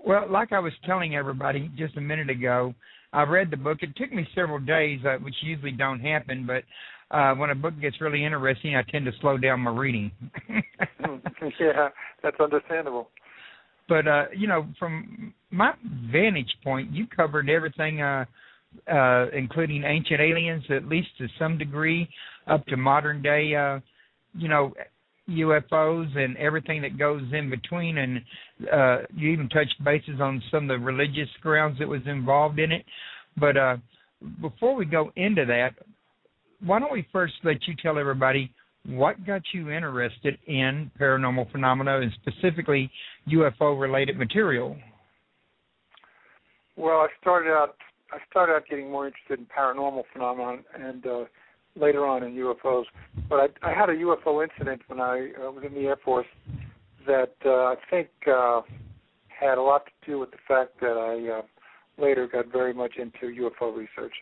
Well, like I was telling everybody just a minute ago, I read the book. It took me several days, which usually don't happen, but when a book gets really interesting, I tend to slow down my reading. Yeah, that's understandable. But, from my vantage point, you covered everything, including ancient aliens, at least to some degree, up to modern day, UFOs and everything that goes in between. And you even touched bases on some of the religious grounds that was involved in it. But before we go into that, why don't we first let you tell everybody what got you interested in paranormal phenomena and specifically UFO-related material? Well, I started out getting more interested in paranormal phenomena and later on in UFOs. But I had a UFO incident when I was in the Air Force that I think had a lot to do with the fact that I later got very much into UFO research.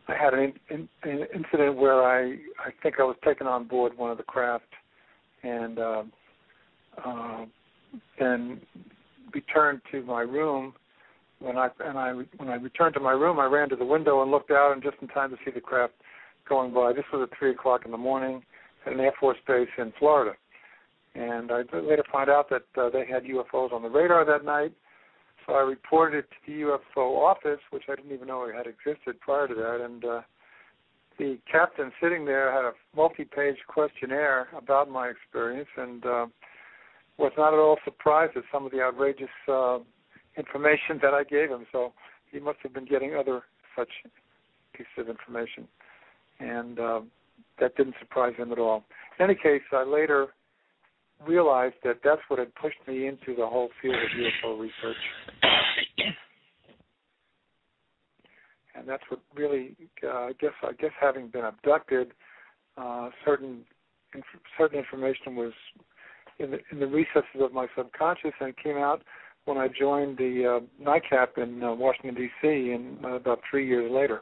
I had an incident where I think I was taken on board one of the craft, and then returned to my room. When I returned to my room, I ran to the window and looked out, and just in time to see the craft going by. This was at 3:00 in the morning at an Air Force base in Florida, and I later found out that they had UFOs on the radar that night. So I reported it to the UFO office, which I didn't even know it had existed prior to that, and the captain sitting there had a multi-page questionnaire about my experience and was not at all surprised at some of the outrageous information that I gave him. So he must have been getting other such pieces of information, and that didn't surprise him at all. In any case, I later realized that that's what had pushed me into the whole field of UFO research. And that's what really, I guess, having been abducted, certain information was in the recesses of my subconscious, and it came out when I joined the NICAP in Washington, D.C. in about 3 years later.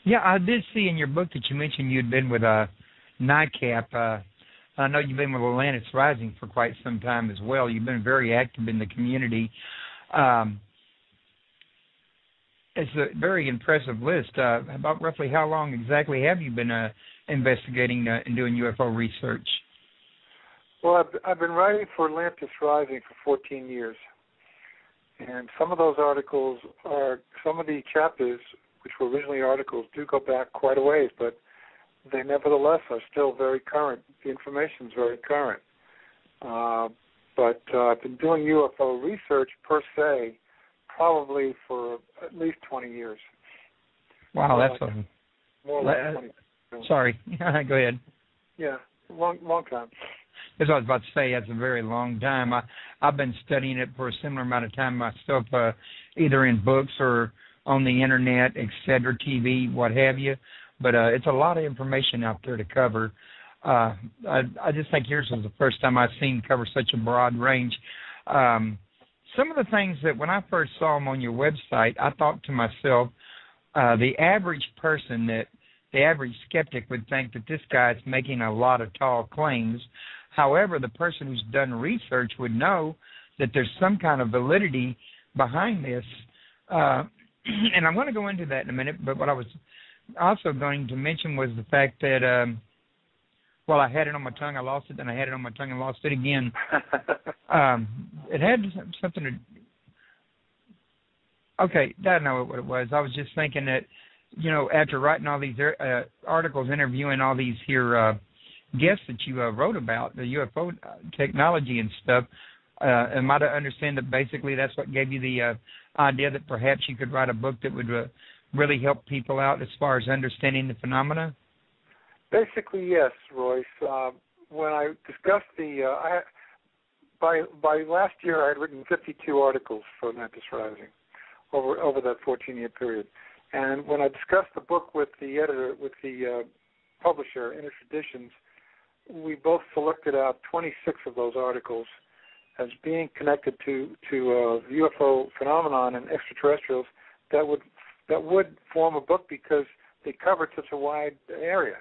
Yeah, I did see in your book that you mentioned you'd been with a NICAP. I know you've been with Atlantis Rising for quite some time as well. You've been very active in the community. It's a very impressive list. About roughly how long exactly have you been investigating and doing UFO research? Well, I've been writing for Atlantis Rising for 14 years. And some of those articles some of the chapters, which were originally articles, do go back quite a ways, but they nevertheless are still very current. The information is very current. But I've been doing UFO research per se probably for at least 20 years. Wow, that's more like 20. Sorry, go ahead. Yeah, long time. That's what I was about to say. That's a very long time. I've been studying it for a similar amount of time myself, either in books or on the internet, etc., TV, what have you. But it's a lot of information out there to cover. I just think yours was the first time I've seen cover such a broad range. Some of the things that when I first saw them on your website, I thought to myself, the average person, the average skeptic would think that this guy's making a lot of tall claims. However, the person who's done research would know that there's some kind of validity behind this. And I'm going to go into that in a minute, but what I was also going to mention was the fact that, I had it on my tongue, I lost it, then I had it on my tongue and lost it again. It had something to... Okay, I know what it was. I was just thinking that, after writing all these articles, interviewing all these here guests that you wrote about, the UFO technology and stuff, am I to understand that basically that's what gave you the idea that perhaps you could write a book that would really help people out as far as understanding the phenomena? Basically, yes, Royce. When I discussed by last year, I had written 52 articles for Atlantis Rising over that 14-year period. And when I discussed the book with the editor, with the publisher, Intertraditions, we both selected out 26 of those articles as being connected to UFO phenomenon and extraterrestrials that would form a book because they covered such a wide area.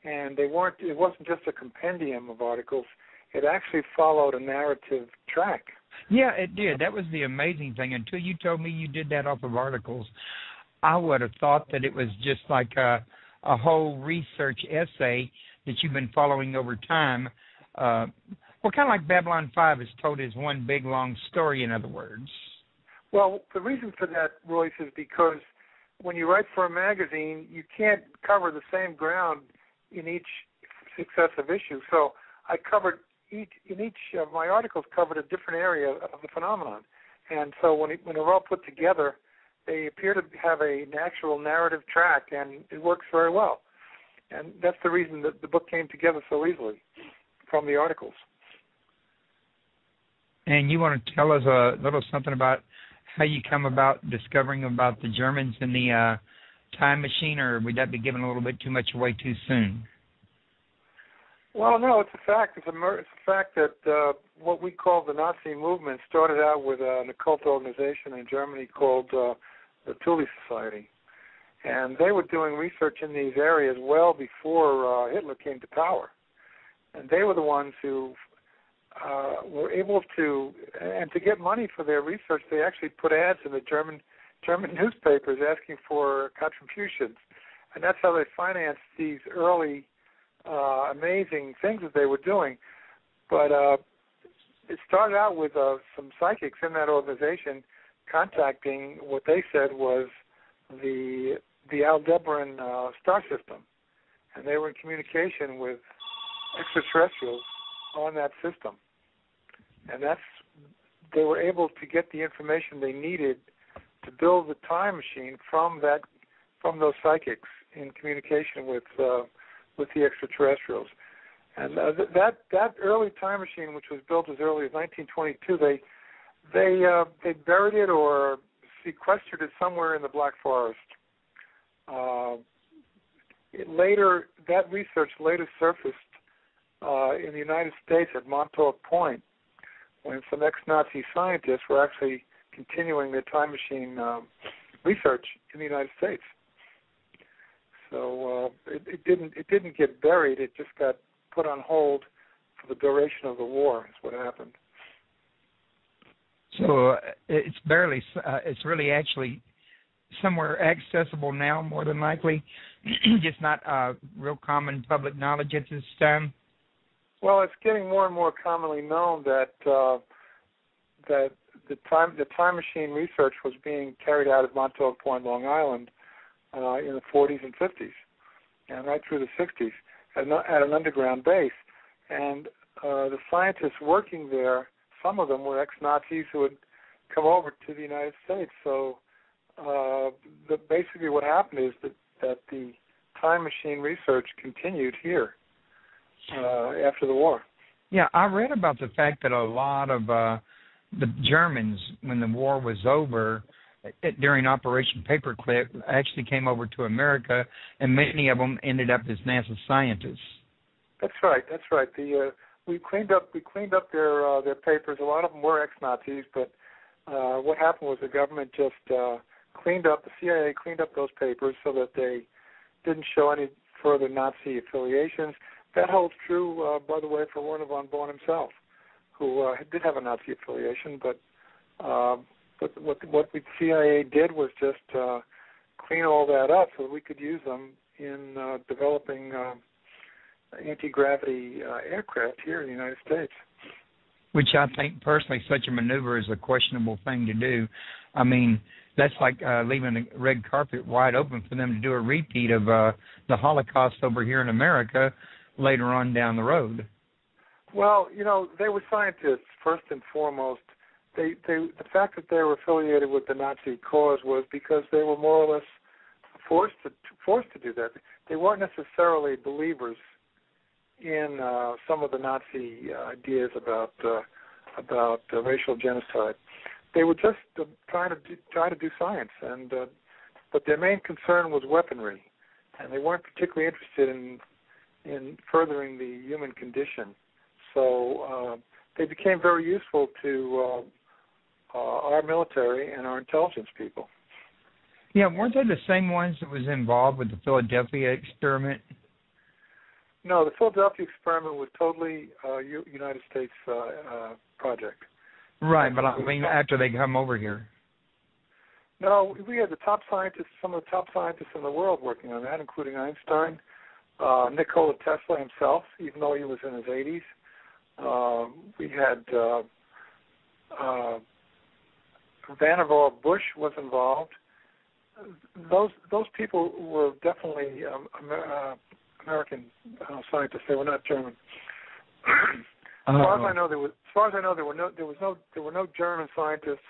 And it wasn't just a compendium of articles. it actually followed a narrative track. Yeah, it did. That was the amazing thing. Until you told me you did that off of articles, I would have thought that it was just like a whole research essay that you've been following over time. Well, kind of like Babylon 5 is told as one big, long story, in other words. Well, the reason for that, Royce, is because when you write for a magazine, you can't cover the same ground in each successive issue. So I covered each of my articles covered a different area of the phenomenon. And so when they're all put together, they appear to have an actual narrative track, and it works very well. And that's the reason that the book came together so easily from the articles. And you want to tell us a little something about how you come about discovering about the Germans in the time machine, or would that be giving a little bit too much away too soon? Well, no, it's a fact. It's a fact that what we call the Nazi movement started out with an occult organization in Germany called the Thule Society. And they were doing research in these areas well before Hitler came to power. And they were the ones who were able to, and to get money for their research, they actually put ads in the German newspapers asking for contributions. And that's how they financed these early amazing things that they were doing. But it started out with some psychics in that organization contacting what they said was the Aldebaran star system. And they were in communication with extraterrestrials on that system. And they were able to get the information they needed to build the time machine from those psychics in communication with the extraterrestrials. And that early time machine, which was built as early as 1922, they buried it or sequestered it somewhere in the Black Forest. That research later surfaced in the United States at Montauk Point, when some ex-Nazi scientists were actually continuing their time machine research in the United States. So it didn't get buried. It just got put on hold for the duration of the war. Is what happened. So it's really actually somewhere accessible now, more than likely, just not real common public knowledge at this time. Well, it's getting more and more commonly known that the time machine research was being carried out at Montauk Point, Long Island, in the 40s and 50s, and right through the 60s at an underground base. And the scientists working there, some of them were ex-Nazis who had come over to the United States. So basically what happened is that the time machine research continued here after the war. Yeah, I read about the fact that a lot of the Germans, when the war was over, during Operation Paperclip, actually came over to America, and many of them ended up as NASA scientists. That's right. We cleaned up their papers. A lot of them were ex-Nazis, but what happened was the government just the CIA cleaned up those papers so that they didn't show any further Nazi affiliations. That holds true, by the way, for Werner von Braun himself, who did have a Nazi affiliation, but what the CIA did was just clean all that up so that we could use them in developing anti-gravity aircraft here in the United States. Which I think, personally, such a maneuver is a questionable thing to do. I mean, that's like leaving the red carpet wide open for them to do a repeat of the Holocaust over here in America later on down the road. Well, they were scientists, first and foremost. The fact that they were affiliated with the Nazi cause was because they were more or less forced to do that. They weren't necessarily believers in some of the Nazi ideas about racial genocide. They were just trying to do science, but their main concern was weaponry, and they weren't particularly interested in furthering the human condition. So they became very useful to our military and our intelligence people. Yeah, weren't they the same ones that was involved with the Philadelphia experiment? No, the Philadelphia experiment was totally United States project. Right, but I mean after they come over here. No, we had the top scientists, some of the top scientists in the world working on that, including Einstein, Nikola Tesla himself, even though he was in his 80s. We had Vannevar Bush was involved. Those people were definitely American scientists. They were not German. As far as I know, there were no German scientists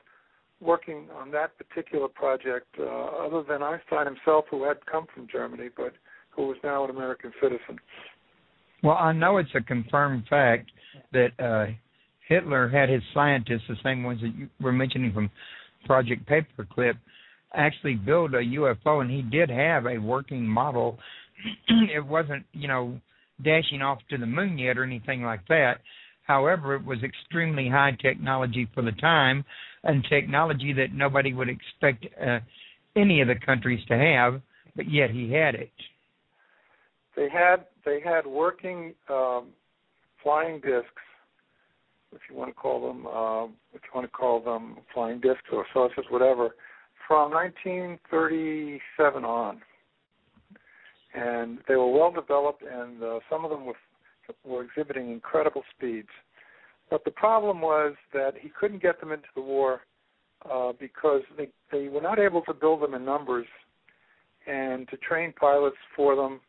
working on that particular project, other than Einstein himself, who had come from Germany, but who was now an American citizen. Well, I know it's a confirmed fact that Hitler had his scientists, the same ones that you were mentioning from Project Paperclip, actually build a UFO, and he did have a working model. It wasn't, dashing off to the moon yet or anything like that. However, it was extremely high technology for the time, and technology that nobody would expect any of the countries to have, but yet he had it. They had working flying discs, if you want to call them flying discs or saucers, whatever, from 1937 on, and they were well developed, and some of them were exhibiting incredible speeds. But the problem was that he couldn't get them into the war because they were not able to build them in numbers and to train pilots for them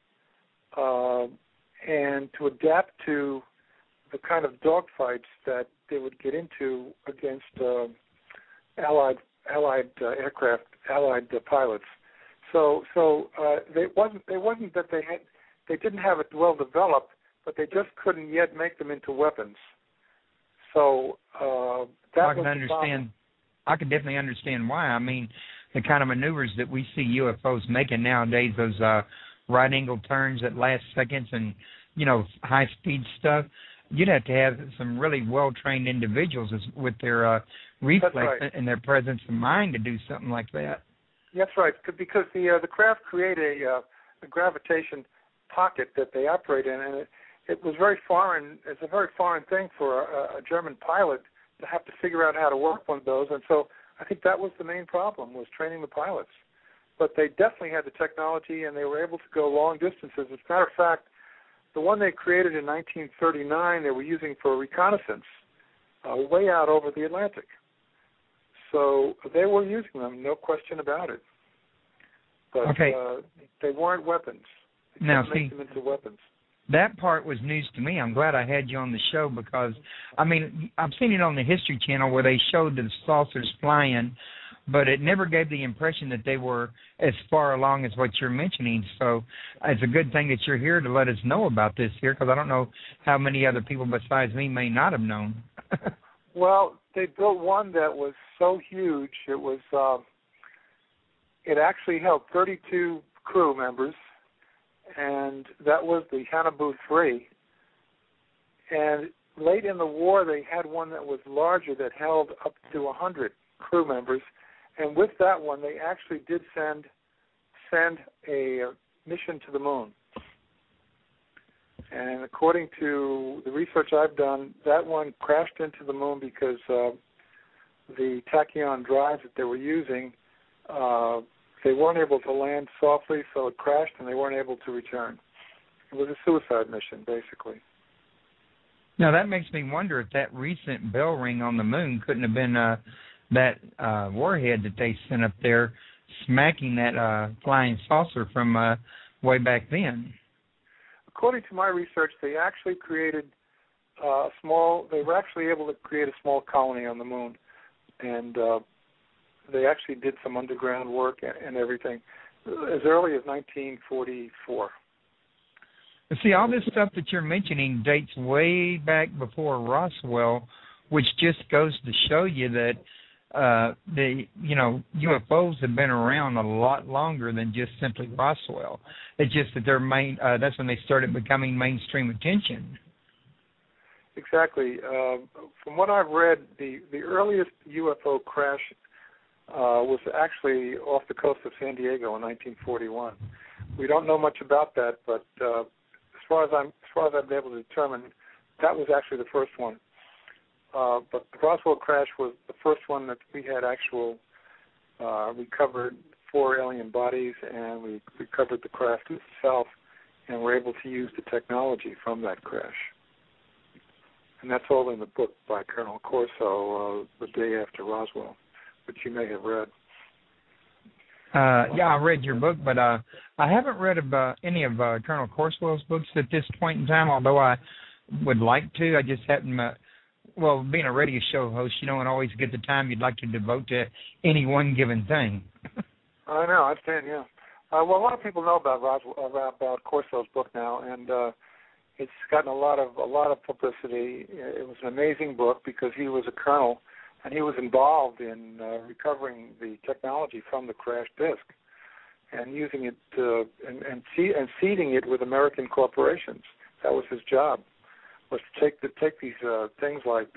and to adapt to the kind of dogfights that they would get into against Allied aircraft, Allied pilots. So it wasn't that they didn't have it well developed, but they just couldn't yet make them into weapons. So that I can understand. I can definitely understand why. I mean, the kind of maneuvers that we see UFOs making nowadays, those right angle turns that last seconds, and high speed stuff. You'd have to have some really well trained individuals with their reflex and their presence of mind to do something like that. That's right, because the craft create a gravitation pocket that they operate in, and it was very foreign. It's a very foreign thing for a German pilot to have to figure out how to work one of those, and so I think that was the main problem, was training the pilots. But they definitely had the technology, and they were able to go long distances. As a matter of fact, the one they created in 1939, they were using for reconnaissance way out over the Atlantic. So they were using them, no question about it. But they weren't weapons. They couldn't make them into weapons. That part was news to me. I'm glad I had you on the show because, I mean, I've seen it on the History Channel where they showed the saucers flying, but it never gave the impression that they were as far along as what you're mentioning. So it's a good thing that you're here to let us know about this here, because I don't know how many other people besides me may not have known. Well, they built one that was so huge. It actually held 32 crew members, and that was the Hanabu 3. And late in the war, they had one that was larger that held up to 100 crew members. And with that one, they actually did send a mission to the moon. And according to the research I've done, that one crashed into the moon because the tachyon drives that they were using, they weren't able to land softly, so it crashed and they weren't able to return. It was a suicide mission, basically. Now, that makes me wonder if that recent bell ring on the moon couldn't have been that warhead that they sent up there smacking that flying saucer from way back then. According to my research, they actually created they were actually able to create a small colony on the moon, and they actually did some underground work and everything as early as 1944. See, all this stuff that you're mentioning dates way back before Roswell, which just goes to show you that UFOs have been around a lot longer than just simply Roswell. It's just that that's when they started becoming mainstream attention. Exactly. From what I've read, the earliest UFO crash was actually off the coast of San Diego in 1941. We don't know much about that, but as far as I've been able to determine, that was actually the first one. But the Roswell crash was the first one that we had recovered 4 alien bodies, and we recovered the craft itself, and were able to use the technology from that crash. And that's all in the book by Colonel Corso, The Day After Roswell, which you may have read. Yeah, I read your book, but I haven't read any of Colonel Corswell's books at this point in time, although I would like to. I just haven't, being a radio show host, you don't always get the time you'd like to devote to any one given thing. I know, I understand, yeah. Well, a lot of people know about about Corso's book now, and it's gotten a lot of publicity. It was an amazing book because he was a colonel, and he was involved in recovering the technology from the crashed disk and using it and seeding it with American corporations. That was his job, was to take these things like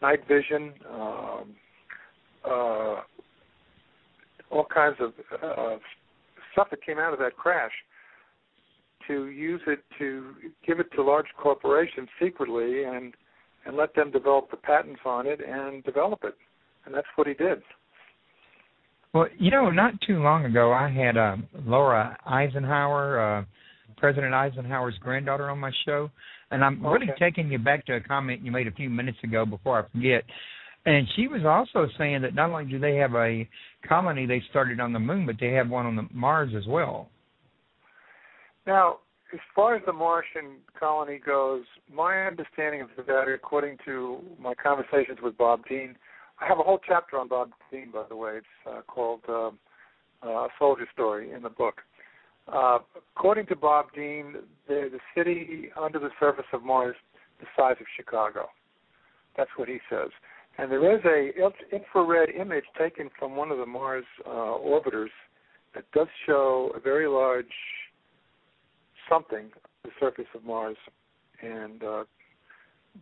night vision, all kinds of stuff that came out of that crash, to use it to give it to large corporations secretly and let them develop the patents on it and develop it. And that's what he did. Well, not too long ago, I had Laura Eisenhower, President Eisenhower's granddaughter, on my show. And I'm really taking you back to a comment you made a few minutes ago before I forget. And she was also saying that not only do they have a colony they started on the moon, but they have one on the Mars as well. Now, as far as the Martian colony goes, my understanding of that, according to my conversations with Bob Dean, I have a whole chapter on Bob Dean, by the way. It's called A Soldier Story in the book. According to Bob Dean, there's a city under the surface of Mars the size of Chicago. That's what he says. And there is a infrared image taken from one of the Mars orbiters that does show a very large something, the surface of Mars. And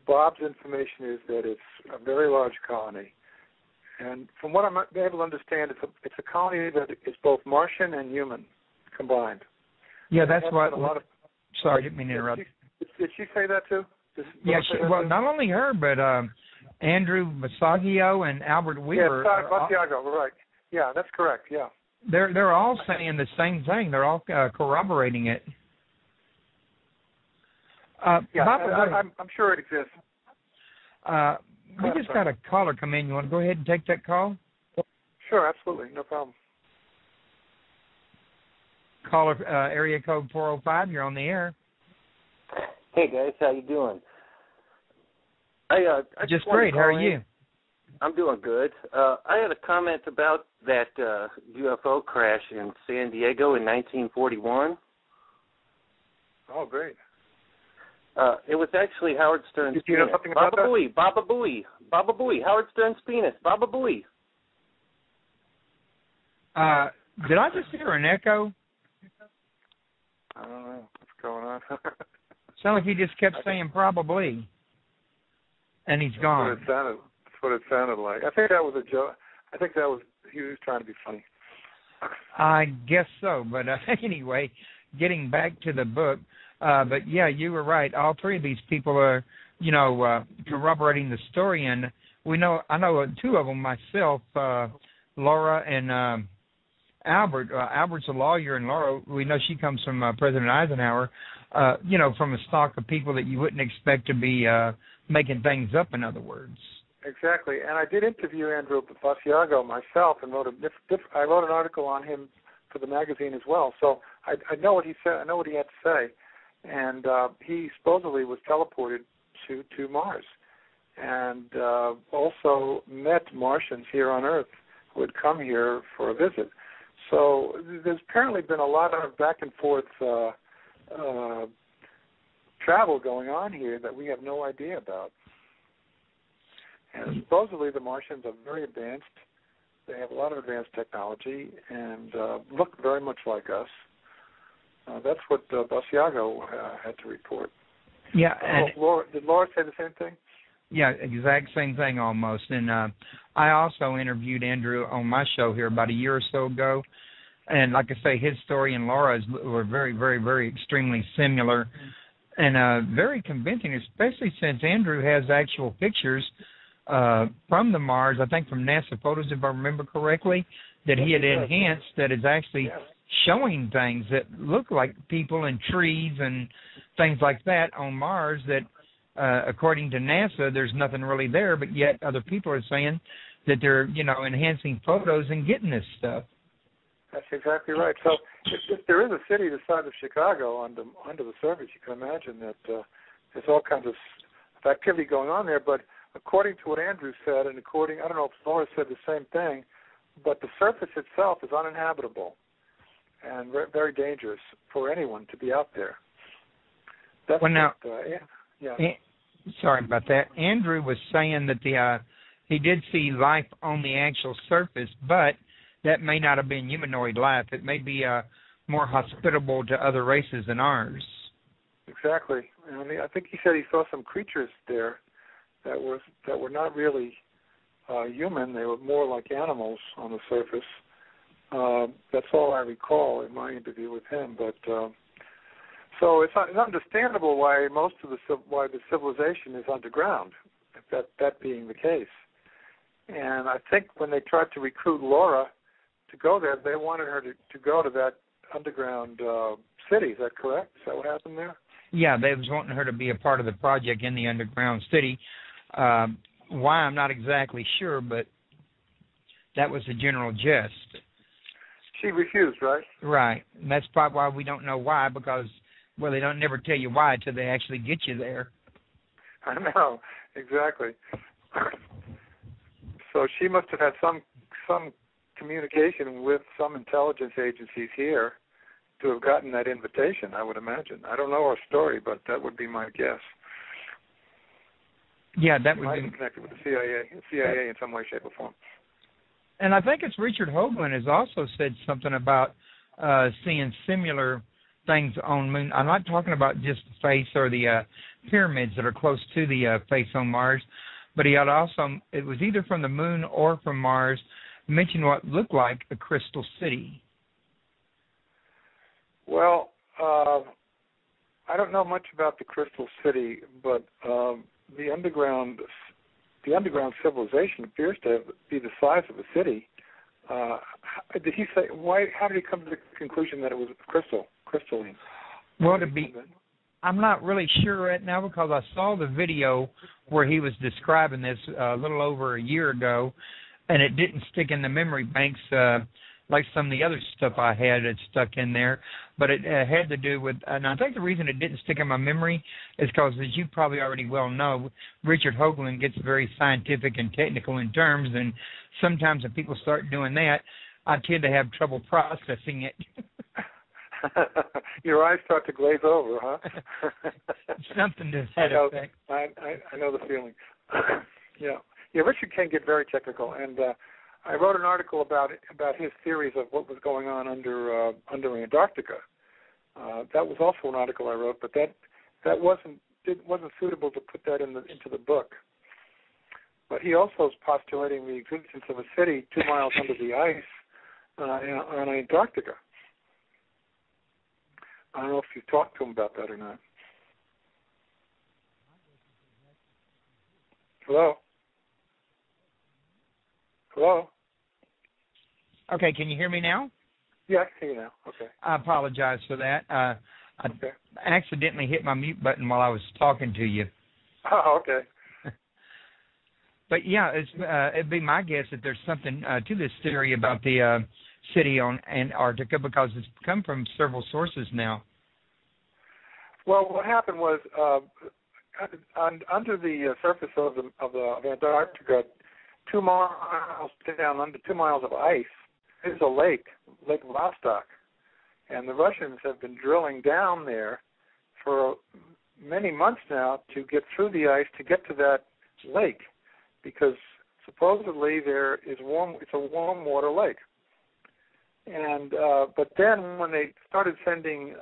Bob's information is that it's a very large colony. And from what I'm able to understand, it's a colony that is both Martian and human combined. Yeah, that's what. Sorry, I didn't mean to interrupt. Did she say that too? Not only her, but Andrew Basiago and Albert Weaver. Yeah, Basiago, right. Yeah, that's correct, yeah. They're all saying the same thing. They're all corroborating it. I'm sure it exists. We just got a caller come in. You want to go ahead and take that call? Sure, absolutely. No problem. Caller, area code 405. You're on the air. Hey, guys. How you doing? I just great. How are you? I'm doing good. I had a comment about that UFO crash in San Diego in 1941. Oh, great. It was actually Howard Stern's penis. Do you know something about that? Baba Booey. Howard Stern's penis. Baba Booey. Did I just hear an echo? I don't know what's going on. Sounded like he just kept saying probably, and he's gone. That's what it sounded like. I think that was a joke. I think that was he was trying to be funny. I guess so, but anyway, getting back to the book. But yeah, you were right. All three of these people are, corroborating the story, and I know two of them myself, Laura and Albert. Albert's a lawyer, and Laura, we know she comes from President Eisenhower. From a stock of people that you wouldn't expect to be making things up. In other words. Exactly, and I did interview Andrew Basiago myself, and I wrote an article on him for the magazine as well. So I know what he said. I know what he had to say. And he supposedly was teleported to Mars, and also met Martians here on Earth who had come here for a visit. So there's apparently been a lot of back and forth travel going on here that we have no idea about. And supposedly the Martians are very advanced. They have a lot of advanced technology and look very much like us. That's what Basiago had to report. Yeah. Did Laura say the same thing? Yeah, exact same thing almost. And I also interviewed Andrew on my show here about a year or so ago. And like I say, his story and Laura's were very, very, very extremely similar and very convincing, especially since Andrew has actual pictures from the Mars, I think from NASA photos, if I remember correctly, that he had enhanced that is actually showing things that look like people and trees and things like that on Mars that, according to NASA, there's nothing really there, but yet other people are saying that they're, enhancing photos and getting this stuff. That's exactly right. So if there is a city the size of Chicago under the surface, you can imagine that there's all kinds of activity going on there. But according to what Andrew said, and I don't know if Laura said the same thing, but the surface itself is uninhabitable and very dangerous for anyone to be out there. That's sorry about that. Andrew was saying that he did see life on the actual surface, but that may not have been humanoid life. It may be more hospitable to other races than ours. Exactly. And I think he said he saw some creatures there that were not really human. They were more like animals on the surface. That's all I recall in my interview with him. But so it's understandable why why the civilization is underground, that being the case. And I think when they tried to recruit Laura to go there, they wanted her to go to that underground city. Is that correct? Is that what happened there? Yeah, they was wanting her to be a part of the project in the underground city. Why, I'm not exactly sure, but that was the general gist. She refused, right? Right. And that's probably why we don't know why, because, they don't never tell you why until they actually get you there. I know, exactly. So she must have had some communication with some intelligence agencies here to have gotten that invitation, I would imagine. I don't know her story, but that would be my guess. Yeah, that would be connected with the CIA in some way, shape, or form. And I think it's Richard Hoagland has also said something about seeing similar things on Moon. I'm not talking about just the face or the pyramids that are close to the face on Mars, but he had also, it was either from the Moon or from Mars, mentioned what looked like a crystal city. Well, I don't know much about the crystal city, but the underground civilization appears to be the size of a city. Did he say why? How did he come to the conclusion that it was crystalline? Well, I'm not really sure right now because I saw the video where he was describing this a little over a year ago, and it didn't stick in the memory banks like some of the other stuff I had stuck in there. But it had to do with, and I think the reason it didn't stick in my memory is because, as you probably already well know, Richard Hoagland gets very scientific and technical in terms, and sometimes when people start doing that, I tend to have trouble processing it. Your eyes start to glaze over, huh? Something to that effect. I know the feeling. Yeah, Richard can get very technical, and I wrote an article about his theories of what was going on under Antarctica. That was also an article I wrote, but that wasn't suitable to put that into the book. But he also is postulating the existence of a city 2 miles under the ice on Antarctica. I don't know if you've talked to him about that or not. Hello? Hello? Okay, can you hear me now? Yeah, I can hear you now. Okay. I apologize for that. I accidentally hit my mute button while I was talking to you. Oh, okay. But yeah, it'd be my guess that there's something to this theory about the city on Antarctica because it's come from several sources now. Well, what happened was under the surface of Antarctica, 2 miles down, under 2 miles of ice, is a Lake Vostok, and the Russians have been drilling down there for many months now to get through the ice to get to that lake, because supposedly there is it's a warm water lake. And but then when they started sending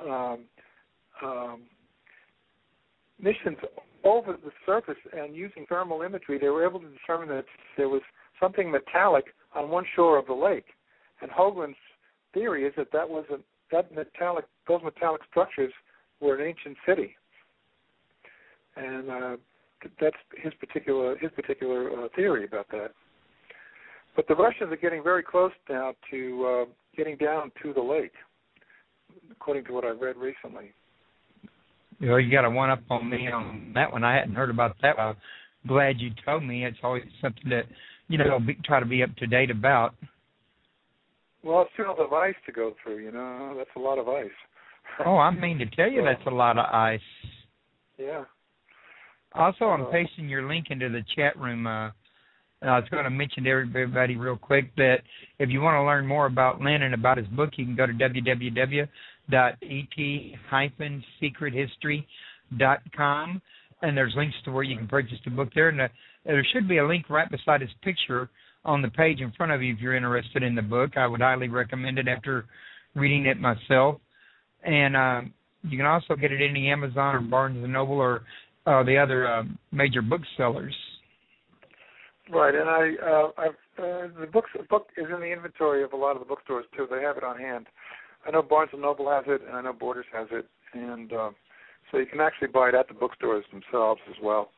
missions over the surface and using thermal imagery, they were able to determine that there was something metallic on one shore of the lake. And Hoagland's theory is that those metallic structures were an ancient city, and that's his particular theory about that. But the Russians are getting very close now to getting down to the lake, according to what I read recently. You know, you got a one-up on me on that one. I hadn't heard about that. I'm glad you told me. It's always something that, you know, try to be up to date about. Well, it's field of ice to go through, you know. That's a lot of ice. Oh, I mean to tell you that's a lot of ice. Yeah. Also, I'm pasting your link into the chat room. I was going to mention to everybody real quick that if you want to learn more about Lynn and about his book, you can go to www.et-secrethistory.com, and there's links to where you can purchase the book there. And there should be a link right beside his picture on the page in front of you if you're interested in the book. I would highly recommend it after reading it myself. And you can also get it in the Amazon or Barnes & Noble or the other major booksellers. Right, and the book is in the inventory of a lot of the bookstores too. They have it on hand. I know Barnes & Noble has it, and I know Borders has it, and so you can actually buy it at the bookstores themselves as well.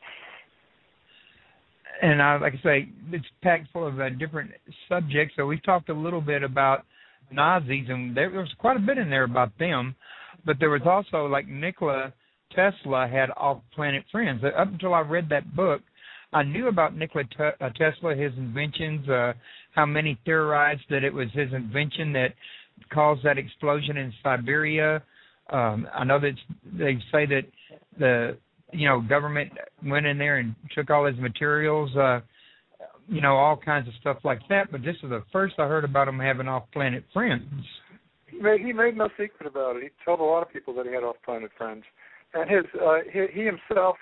And like I say, it's packed full of different subjects. So we've talked a little bit about Nazis, and there was quite a bit in there about them. But there was also, like, Nikola Tesla had off-planet friends. Up until I read that book, I knew about Nikola Tesla, his inventions, how many theorized that it was his invention that caused that explosion in Siberia. I know that they say that the government went in there and took all his materials, all kinds of stuff like that. But this is the first I heard about him having off-planet friends. He made no secret about it. He told a lot of people that he had off-planet friends. And he himself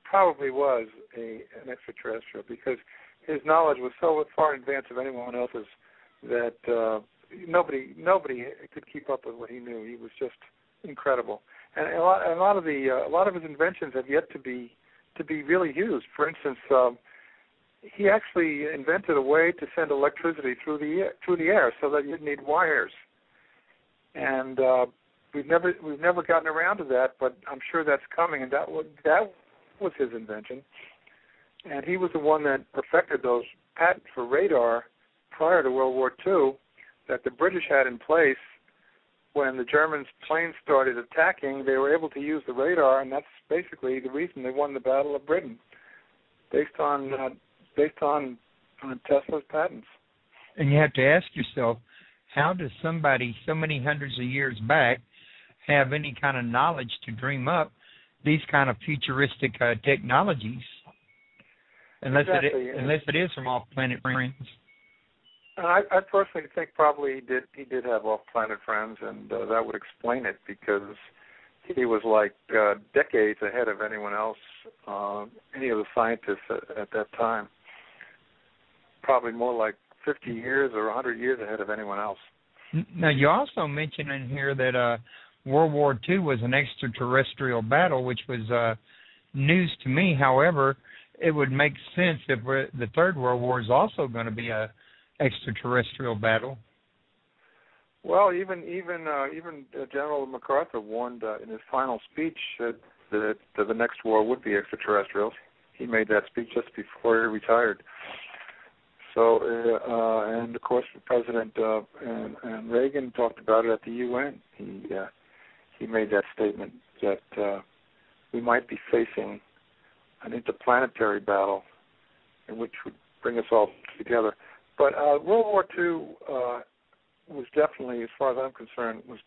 probably was an extraterrestrial because his knowledge was so far in advance of anyone else's that nobody could keep up with what he knew. He was just incredible. And a lot of his inventions have yet to be really used. For instance, he actually invented a way to send electricity through the air so that you'd need wires. And we've never gotten around to that, but I'm sure that's coming. And that was his invention. And he was the one that perfected those patents for radar prior to World War II that the British had in place. When the Germans' planes started attacking, they were able to use the radar, and that's basically the reason they won the Battle of Britain, based on Tesla's patents. And you have to ask yourself, how does somebody so many hundreds of years back have any kind of knowledge to dream up these kind of futuristic technologies? Unless it is from off-planet friends. I personally think probably he did have off-planet friends, and that would explain it because he was like decades ahead of anyone else, any of the scientists at that time. Probably more like 50 years or 100 years ahead of anyone else. Now, you also mentioned in here that World War II was an extraterrestrial battle, which was news to me. However, it would make sense if the Third World War is also going to be a extraterrestrial battle. Well, even General MacArthur warned in his final speech that the next war would be extraterrestrials. He made that speech just before he retired. So, and of course, President and Reagan talked about it at the UN. He made that statement that we might be facing an interplanetary battle, in which would bring us all together. But World War II was definitely, as far as I'm concerned, was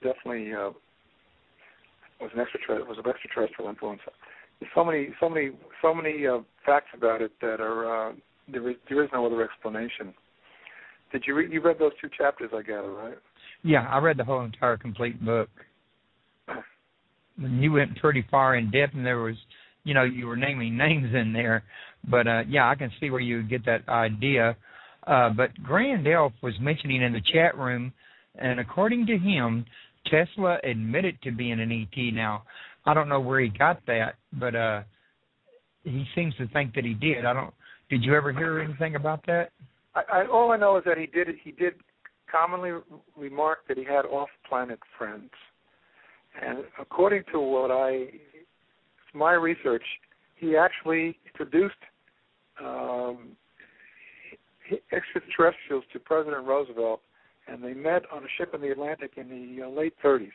of extraterrestrial influence. There's so many facts about it that are there is no other explanation. Did you read those two chapters? I gather, right? Yeah, I read the whole entire complete book. You went pretty far in depth, and there was, you were naming names in there. But yeah, I can see where you would get that idea. But Grand Elf was mentioning in the chat room, and according to him, Tesla admitted to being an ET. Now, I don't know where he got that, but he seems to think that he did. Did you ever hear anything about that? All I know is that he did commonly remarked that he had off-planet friends. And according to my research, he actually introduced extraterrestrials to President Roosevelt, and they met on a ship in the Atlantic in the late 30s.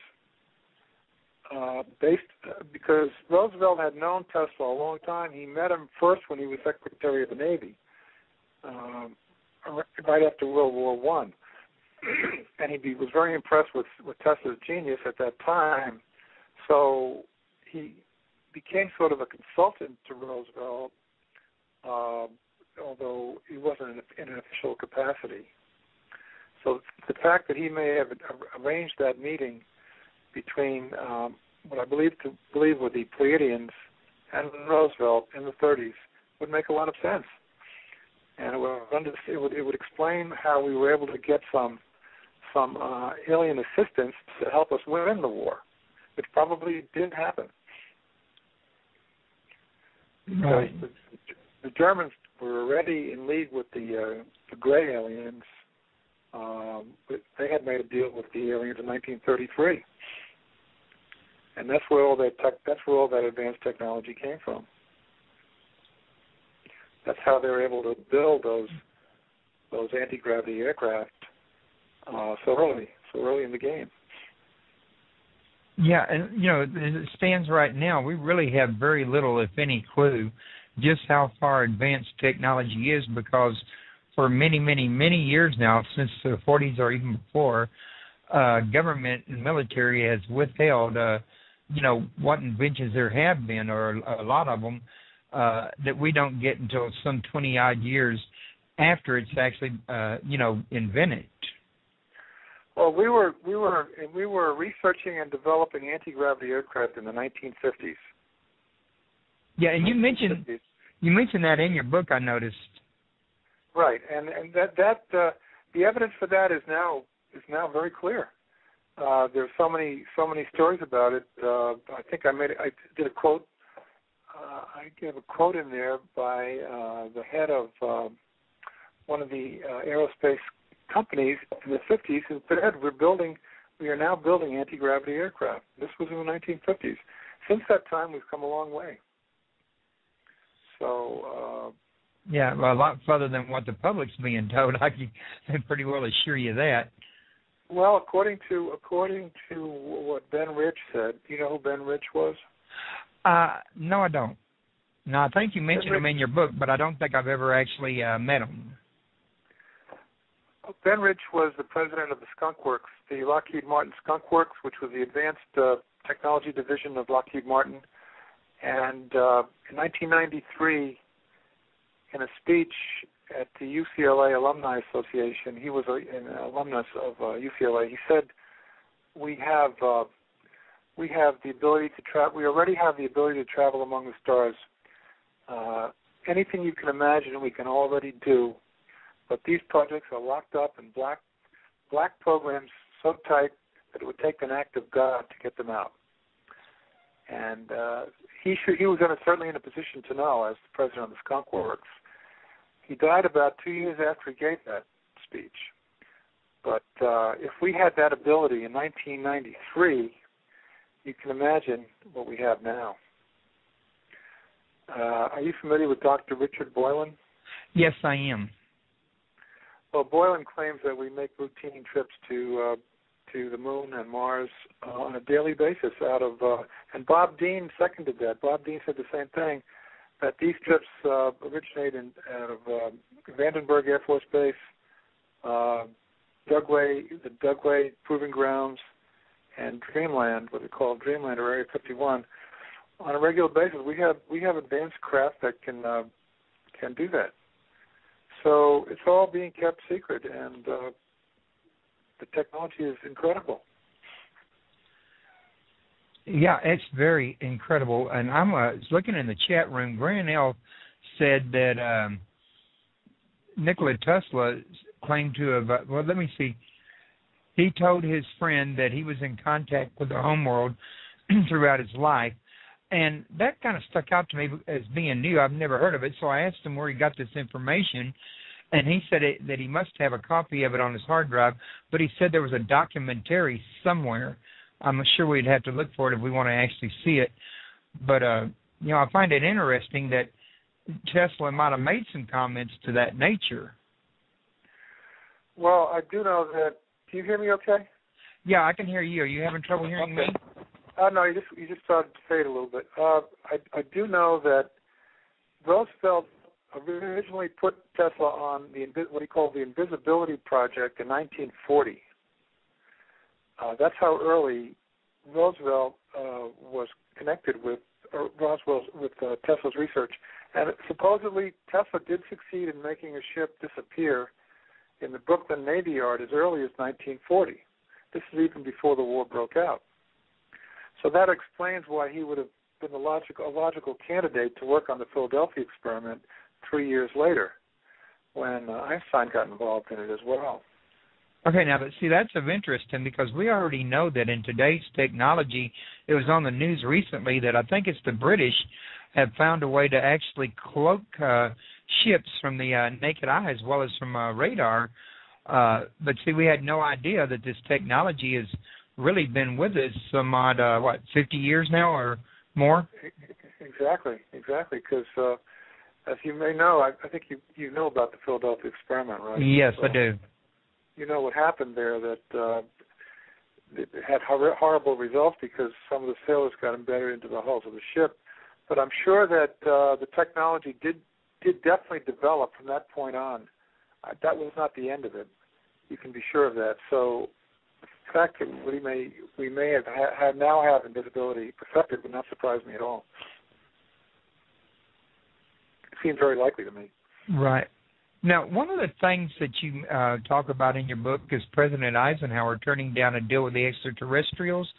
Because Roosevelt had known Tesla a long time. He met him first when he was Secretary of the Navy, right after World War I. And he was very impressed with Tesla's genius at that time. So he became sort of a consultant to Roosevelt, although he wasn't in an official capacity. So the fact that he may have arranged that meeting between what I believe were the Pleiadians and Roosevelt in the 30s would make a lot of sense, and it would explain how we were able to get some alien assistance to help us win the war, which probably did happen. Right. The Germans were already in league with the gray aliens. They had made a deal with the aliens in 1933, and that's where all that advanced technology came from. That's how they were able to build those anti-gravity aircraft so early in the game. Yeah, and as it stands right now, we really have very little, if any, clue just how far advanced technology is, because for many, many, many years now, since the 40s or even before, government and military has withheld, what inventions there have been, or a lot of them, that we don't get until some 20-odd years after it's actually, invented. Well, we were researching and developing anti-gravity aircraft in the 1950s. Yeah, and you mentioned that in your book, I noticed. Right, and that the evidence for that is now very clear. There's so many stories about it. I think I did a quote. I gave a quote in there by the head of one of the aerospace companies in the 50s who said we are now building anti-gravity aircraft. This was in the 1950s. Since that time, we've come a long way. So. Yeah, well, a lot further than what the public's being told. I can pretty well assure you that. Well, according to what Ben Rich said, do you know who Ben Rich was? No, I don't. No, I think you mentioned him in your book, but I don't think I've ever actually met him. Ben Rich was the president of the Skunk Works, the Lockheed Martin Skunk Works, which was the advanced technology division of Lockheed Martin. And in 1993, in a speech at the UCLA Alumni Association, he was an alumnus of UCLA. He said, "We have the ability to travel. We already have the ability to travel among the stars. Anything you can imagine, we can already do. But these projects are locked up in black programs so tight that it would take an act of God to get them out." And he was certainly in a position to know as the president of the Skunk Works. He died about 2 years after he gave that speech. But if we had that ability in 1993, you can imagine what we have now. Are you familiar with Dr. Richard Boylan? Yes, I am. Well, Boylan claims that we make routine trips to the moon and Mars on a daily basis and Bob Dean seconded that. Bob Dean said the same thing, that these trips originate out of Vandenberg Air Force Base, the Dugway Proving Grounds, and Dreamland, what they call Dreamland or Area 51. On a regular basis, we have advanced craft that can do that. So it's all being kept secret, and the technology is incredible. Yeah, it's very incredible. And I was looking in the chat room. Grand L said that Nikola Tesla claimed to have, well, let me see. He told his friend that he was in contact with the homeworld throughout his life. And that kind of stuck out to me as being new. I've never heard of it. So I asked him where he got this information. And he said that he must have a copy of it on his hard drive, but he said there was a documentary somewhere. I'm sure we'd have to look for it if we want to actually see it. But, I find it interesting that Tesla might have made some comments to that nature. Well, I do know that. Can you hear me okay? Yeah, I can hear you. Are you having trouble hearing me? No, you just started to fade a little bit. I do know that Roosevelt originally put Tesla on what he called the Invisibility Project in 1940. That's how early Roosevelt was connected with Tesla's research. And supposedly Tesla did succeed in making a ship disappear in the Brooklyn Navy Yard as early as 1940. This is even before the war broke out. So that explains why he would have been a logical candidate to work on the Philadelphia experiment 3 years later, when Einstein got involved in it as well. Okay, now, but see, that's of interest, Tim, because we already know that in today's technology, it was on the news recently that I think it's the British have found a way to actually cloak ships from the naked eye as well as from radar. But see, we had no idea that this technology has really been with us some odd, 50 years now or more? Exactly, because as you may know, I think you know about the Philadelphia experiment, right? Yes, I do. You know what happened there, that it had horrible results because some of the sailors got embedded into the hulls of the ship. But I'm sure that the technology did definitely develop from that point on. That was not the end of it. You can be sure of that. So the fact that we may have now have invisibility perfected would not surprise me at all. It seems very likely to me. Right. Now, one of the things that you talk about in your book is President Eisenhower turning down a deal with the extraterrestrials.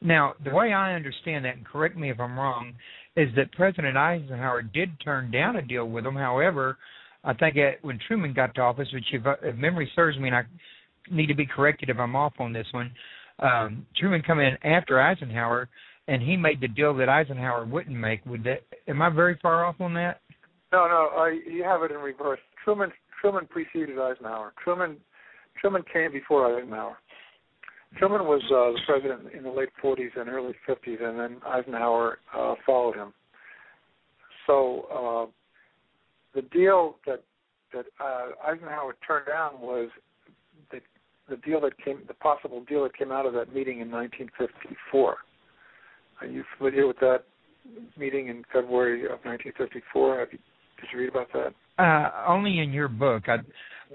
Now, the way I understand that, and correct me if I'm wrong, is that President Eisenhower did turn down a deal with them. However, I think when Truman got to office, which if memory serves me, and I need to be corrected if I'm off on this one, Truman come in after Eisenhower, and he made the deal that Eisenhower wouldn't make. Am I very far off on that? No, you have it in reverse. Truman preceded Eisenhower. Truman came before Eisenhower. Truman was the president in the late 40s and early 50s, and then Eisenhower followed him. So the deal that Eisenhower turned down was the possible deal that came out of that meeting in 1954. Are you familiar with that meeting in February of 1954? Did you read about that? Only in your book.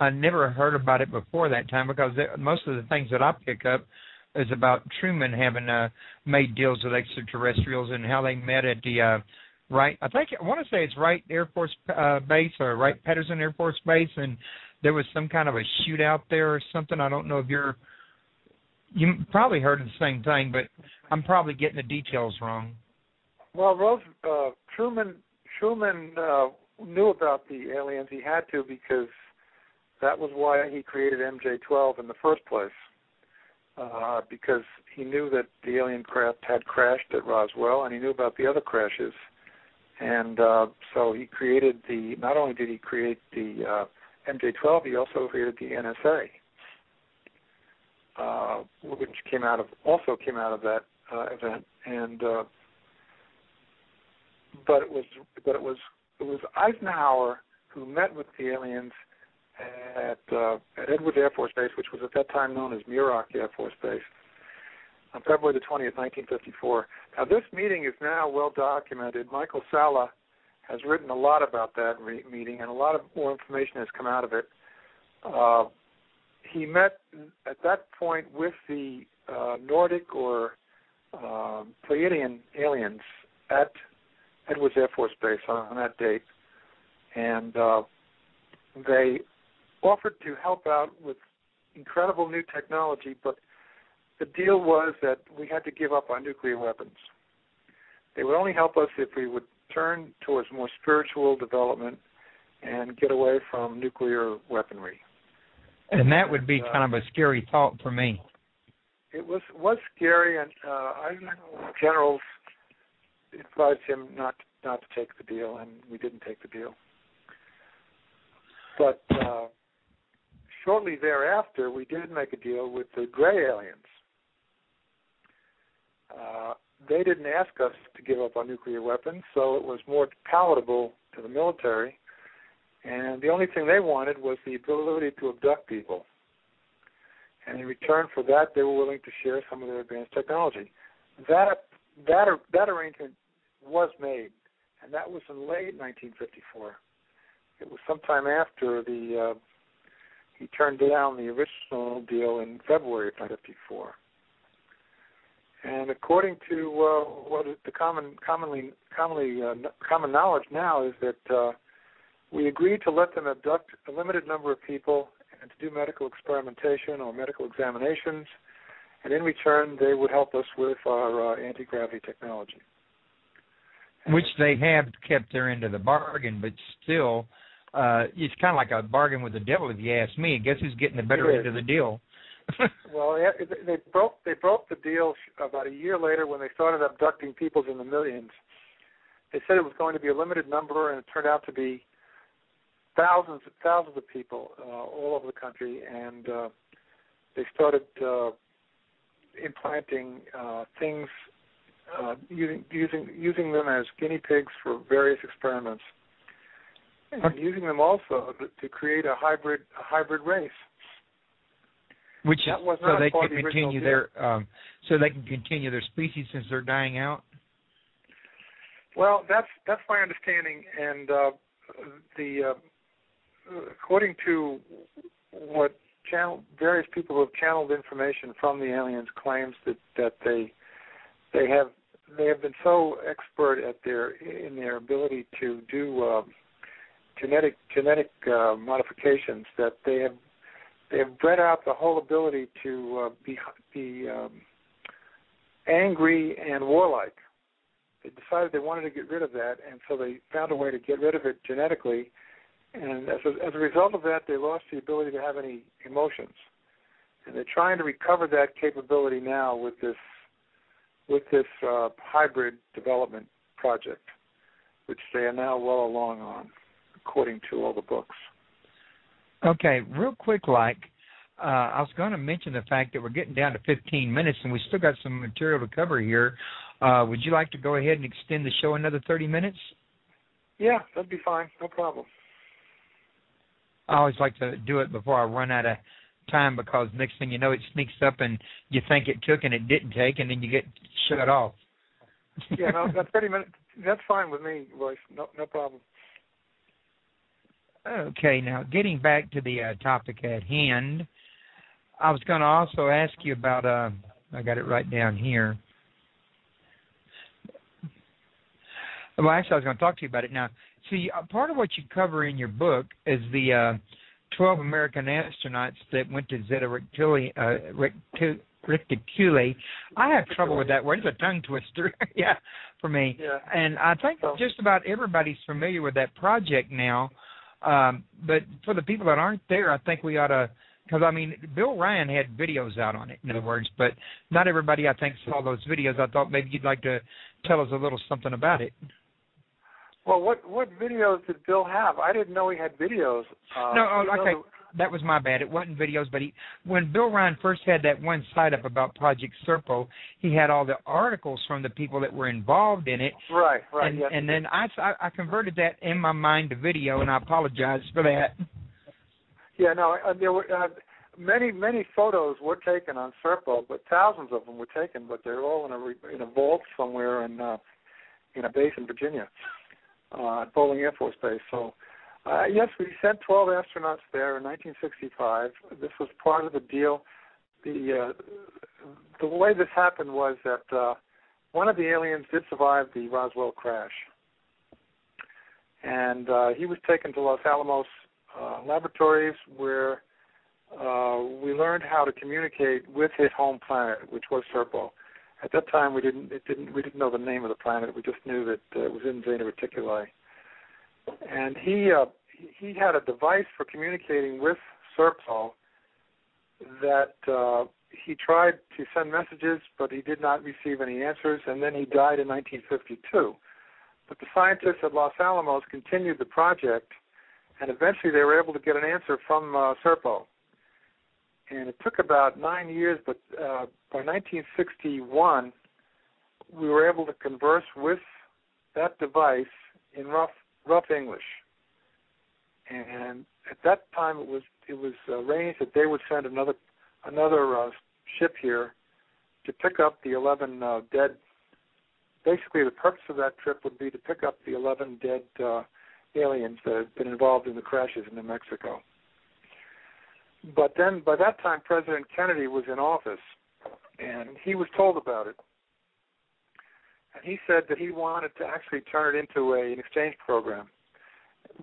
I never heard about it before that time because most of the things that I pick up is about Truman having made deals with extraterrestrials and how they met at the Wright. I want to say it's Wright Air Force Base or Wright Patterson Air Force Base, and there was some kind of a shootout there or something. I don't know if you probably heard of the same thing, but I'm probably getting the details wrong. Well, Truman knew about the aliens. He had to because that was why he created MJ-12 in the first place, because he knew that the alien craft had crashed at Roswell, and he knew about the other crashes. And so he created not only did he create the MJ-12, he also created the NSA, which came out of that event. And but it was Eisenhower who met with the aliens at Edwards Air Force Base, which was at that time known as Muroc Air Force Base, on February the 20th, 1954. Now, this meeting is now well documented. Michael Salla has written a lot about that meeting, and a lot of more information has come out of it. He met at that point with the Nordic or Pleiadian aliens at Edwards Air Force Base on that date, and they offered to help out with incredible new technology, but the deal was that we had to give up our nuclear weapons. They would only help us if we would turn towards more spiritual development and get away from nuclear weaponry. And that would be kind of a scary thought for me. It was scary, and generals advised him not to take the deal, and we didn't take the deal. But shortly thereafter, we did make a deal with the gray aliens. They didn't ask us to give up our nuclear weapons, so it was more palatable to the military. And the only thing they wanted was the ability to abduct people. And in return for that, they were willing to share some of their advanced technology. That arrangement was made, and that was in late 1954. It was sometime after he turned down the original deal in February of 1954. And according to what is the common knowledge now is that we agreed to let them abduct a limited number of people and to do medical experimentation or medical examinations, and in return they would help us with our anti-gravity technology. Which they have kept their end of the bargain, but still, it's kind of like a bargain with the devil, if you ask me. Guess who's getting the better end of the deal? Well, they broke the deal about a year later when they started abducting people in the millions. They said it was going to be a limited number, and it turned out to be thousands of people all over the country, and they started implanting things, using them as guinea pigs for various experiments, and using them also to create a hybrid race. Which is so they can continue their species since they're dying out. Well, that's my understanding, and according to what various people who have channeled information from the aliens claims that they have been so expert in their ability to do genetic modifications that they have bred out the whole ability to be angry and warlike. They decided they wanted to get rid of that, and so they found a way to get rid of it genetically. And as a result of that, they lost the ability to have any emotions. And they're trying to recover that capability now with this hybrid development project, which they are now well along on, according to all the books. Okay, real quick, I was going to mention the fact that we're getting down to 15 minutes, and we still got some material to cover here. Would you like to go ahead and extend the show another 30 minutes? Yeah, that'd be fine. No problem. I always like to do it before I run out of time, because next thing you know, it sneaks up and you think it took and it didn't take, and then you get shut off. Yeah, no, that's 30 minutes. That's fine with me, Royce. No problem. Okay, now getting back to the topic at hand, I was going to also ask you about, I got it right down here. Well, actually, I was going to talk to you about it now. See, part of what you cover in your book is the 12 American astronauts that went to Zeta Reticuli. I have trouble with that word. It's a tongue twister, yeah, for me. Yeah. And I think just about everybody's familiar with that project now. But for the people that aren't there, I think we ought to, because, I mean, Bill Ryan had videos out on it, in other words, but not everybody, I think, saw those videos. I thought maybe you'd like to tell us a little something about it. Well, what videos did Bill have? I didn't know he had videos. That was my bad. It wasn't videos, but when Bill Ryan first had that one site up about Project Serpo, he had all the articles from the people that were involved in it. Right. And, yes, and then I converted that in my mind to video, and I apologize for that. Yeah, no, there were many photos were taken on Serpo, but thousands of them were taken, but they're all in a vault somewhere in a base in Virginia, at Bowling Air Force Base. So. Yes, we sent 12 astronauts there in 1965. This was part of the deal. The way this happened was that one of the aliens did survive the Roswell crash, and he was taken to Los Alamos laboratories where we learned how to communicate with his home planet, which was Serpo. At that time, we didn't know the name of the planet. We just knew that it was in Zeta Reticuli. And he had a device for communicating with Serpo that he tried to send messages, but he did not receive any answers, and then he died in 1952. But the scientists at Los Alamos continued the project, And eventually they were able to get an answer from Serpo. And it took about 9 years, but by 1961, we were able to converse with that device in rough English. And at that time, it was arranged that they would send another ship here to pick up the 11 dead. Basically, the purpose of that trip would be to pick up the 11 dead aliens that had been involved in the crashes in New Mexico. But then, by that time, President Kennedy was in office, and he was told about it. And he said that he wanted to actually turn it into an exchange program.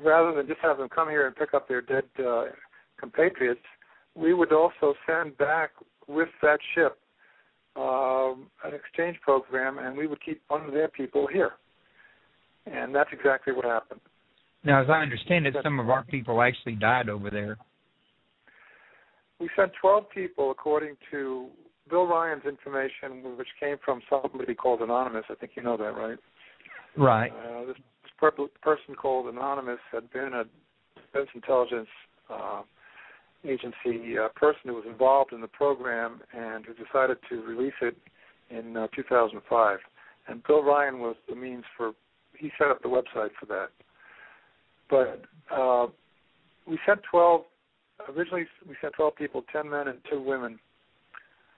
Rather than just have them come here and pick up their dead compatriots, we would also send back with that ship an exchange program, and we would keep one of their people here. And that's exactly what happened. Now, as I understand it, some of our people actually died over there. We sent 12 people, according to Bill Ryan's information, which came from somebody called Anonymous. I think you know that, right? Right. This person called Anonymous had been a defense intelligence agency person who was involved in the program and who decided to release it in 2005. And Bill Ryan was the means he set up the website for that. But we sent 12. Originally, we sent 12 people, 10 men and 2 women,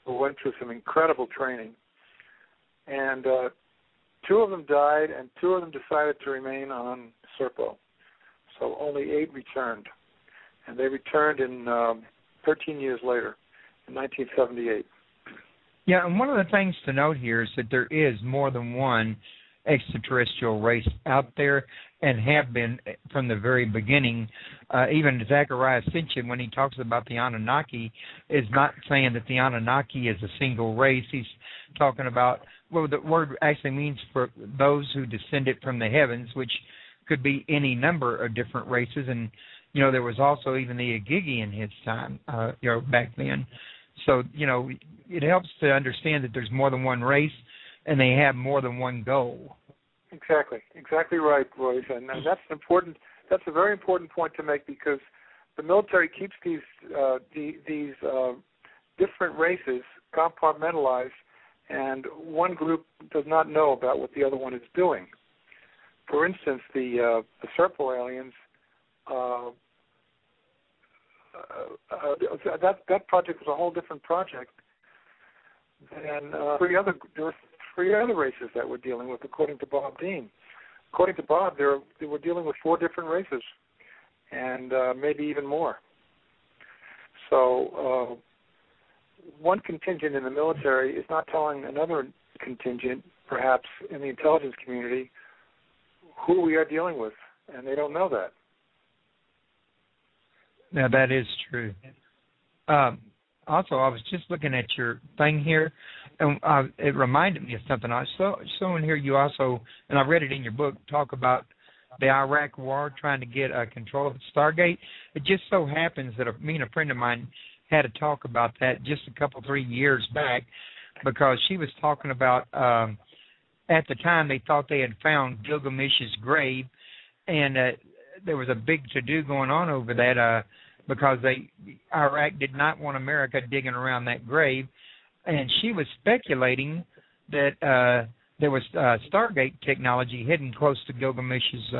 who went through some incredible training. And 2 of them died, and 2 of them decided to remain on Serpo. So only 8 returned. And they returned in 13 years later, in 1978. Yeah, and one of the things to note here is that there is more than one extraterrestrial race out there, and have been from the very beginning. Even Zachariah Sitchin, when he talks about the Anunnaki, is not saying that the Anunnaki is a single race. He's talking about, well, the word actually means for those who descended from the heavens, which could be any number of different races. And, you know, there was also even the Agigi in his time, back then. So, you know, it helps to understand that there's more than one race, and they have more than one goal. Exactly right, Royce, and that's a very important point to make, because the military keeps these different races compartmentalized, and one group does not know about what the other one is doing. For instance, the Serpo aliens, that project was a whole different project than there were 3 other races that we're dealing with, according to Bob Dean. According to Bob, they were dealing with 4 different races, and maybe even more. So one contingent in the military is not telling another contingent, perhaps in the intelligence community, who we are dealing with, and they don't know that. Now, that is true. Also, I was just looking at your thing here, and it reminded me of something. I saw in here you also, and I read it in your book, talk about the Iraq war, trying to get control of the Stargate. It just so happens that me and a friend of mine had a talk about that just a 3 years back, because she was talking about, at the time they thought they had found Gilgamesh's grave, and there was a big to-do going on over that, because Iraq did not want America digging around that grave, and she was speculating that there was Stargate technology hidden close to Gilgamesh's,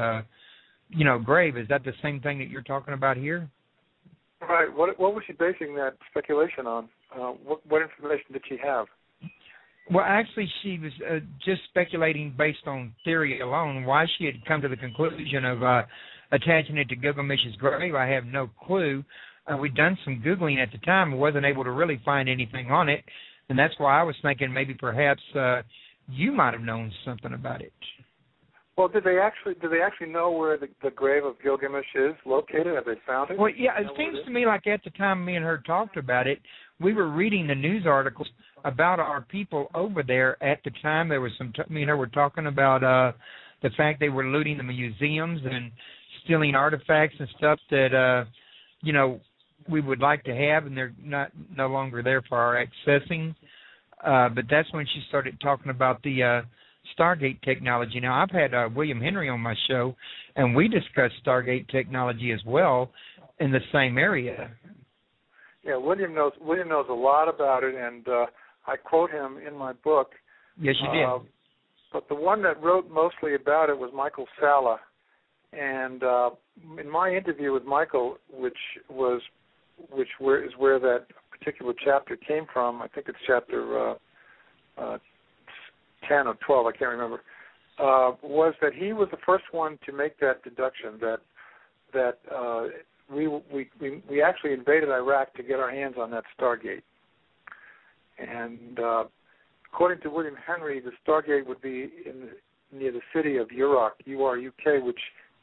grave. Is that the same thing that you're talking about here? Right. What was she basing that speculation on? What information did she have? Well, actually, she was just speculating based on theory alone. Why she had come to the conclusion of attaching it to Gilgamesh's grave, I have no clue. We'd done some Googling at the time and wasn't able to really find anything on it, and that's why I was thinking maybe perhaps you might have known something about it. Well, did they actually know where the grave of Gilgamesh is located? Have they found it? Well, yeah, it seems to me like at the time me and her talked about it, we were reading the news articles about our people over there at the time. There was me and her were talking about the fact they were looting the museums and stealing artifacts and stuff that, we would like to have, and they're no longer there for our accessing. But that's when she started talking about the Stargate technology. Now, I've had William Henry on my show, and we discussed Stargate technology as well in the same area. Yeah, William knows a lot about it, and I quote him in my book. Yes, you did. But the one that wrote mostly about it was Michael Salla. And in my interview with Michael, which is where that particular chapter came from, I think it's chapter 10 or 12, I can't remember, was that he was the first one to make that deduction that we actually invaded Iraq to get our hands on that Stargate. And according to William Henry, the Stargate would be near the city of Uruk, U-R-U-K,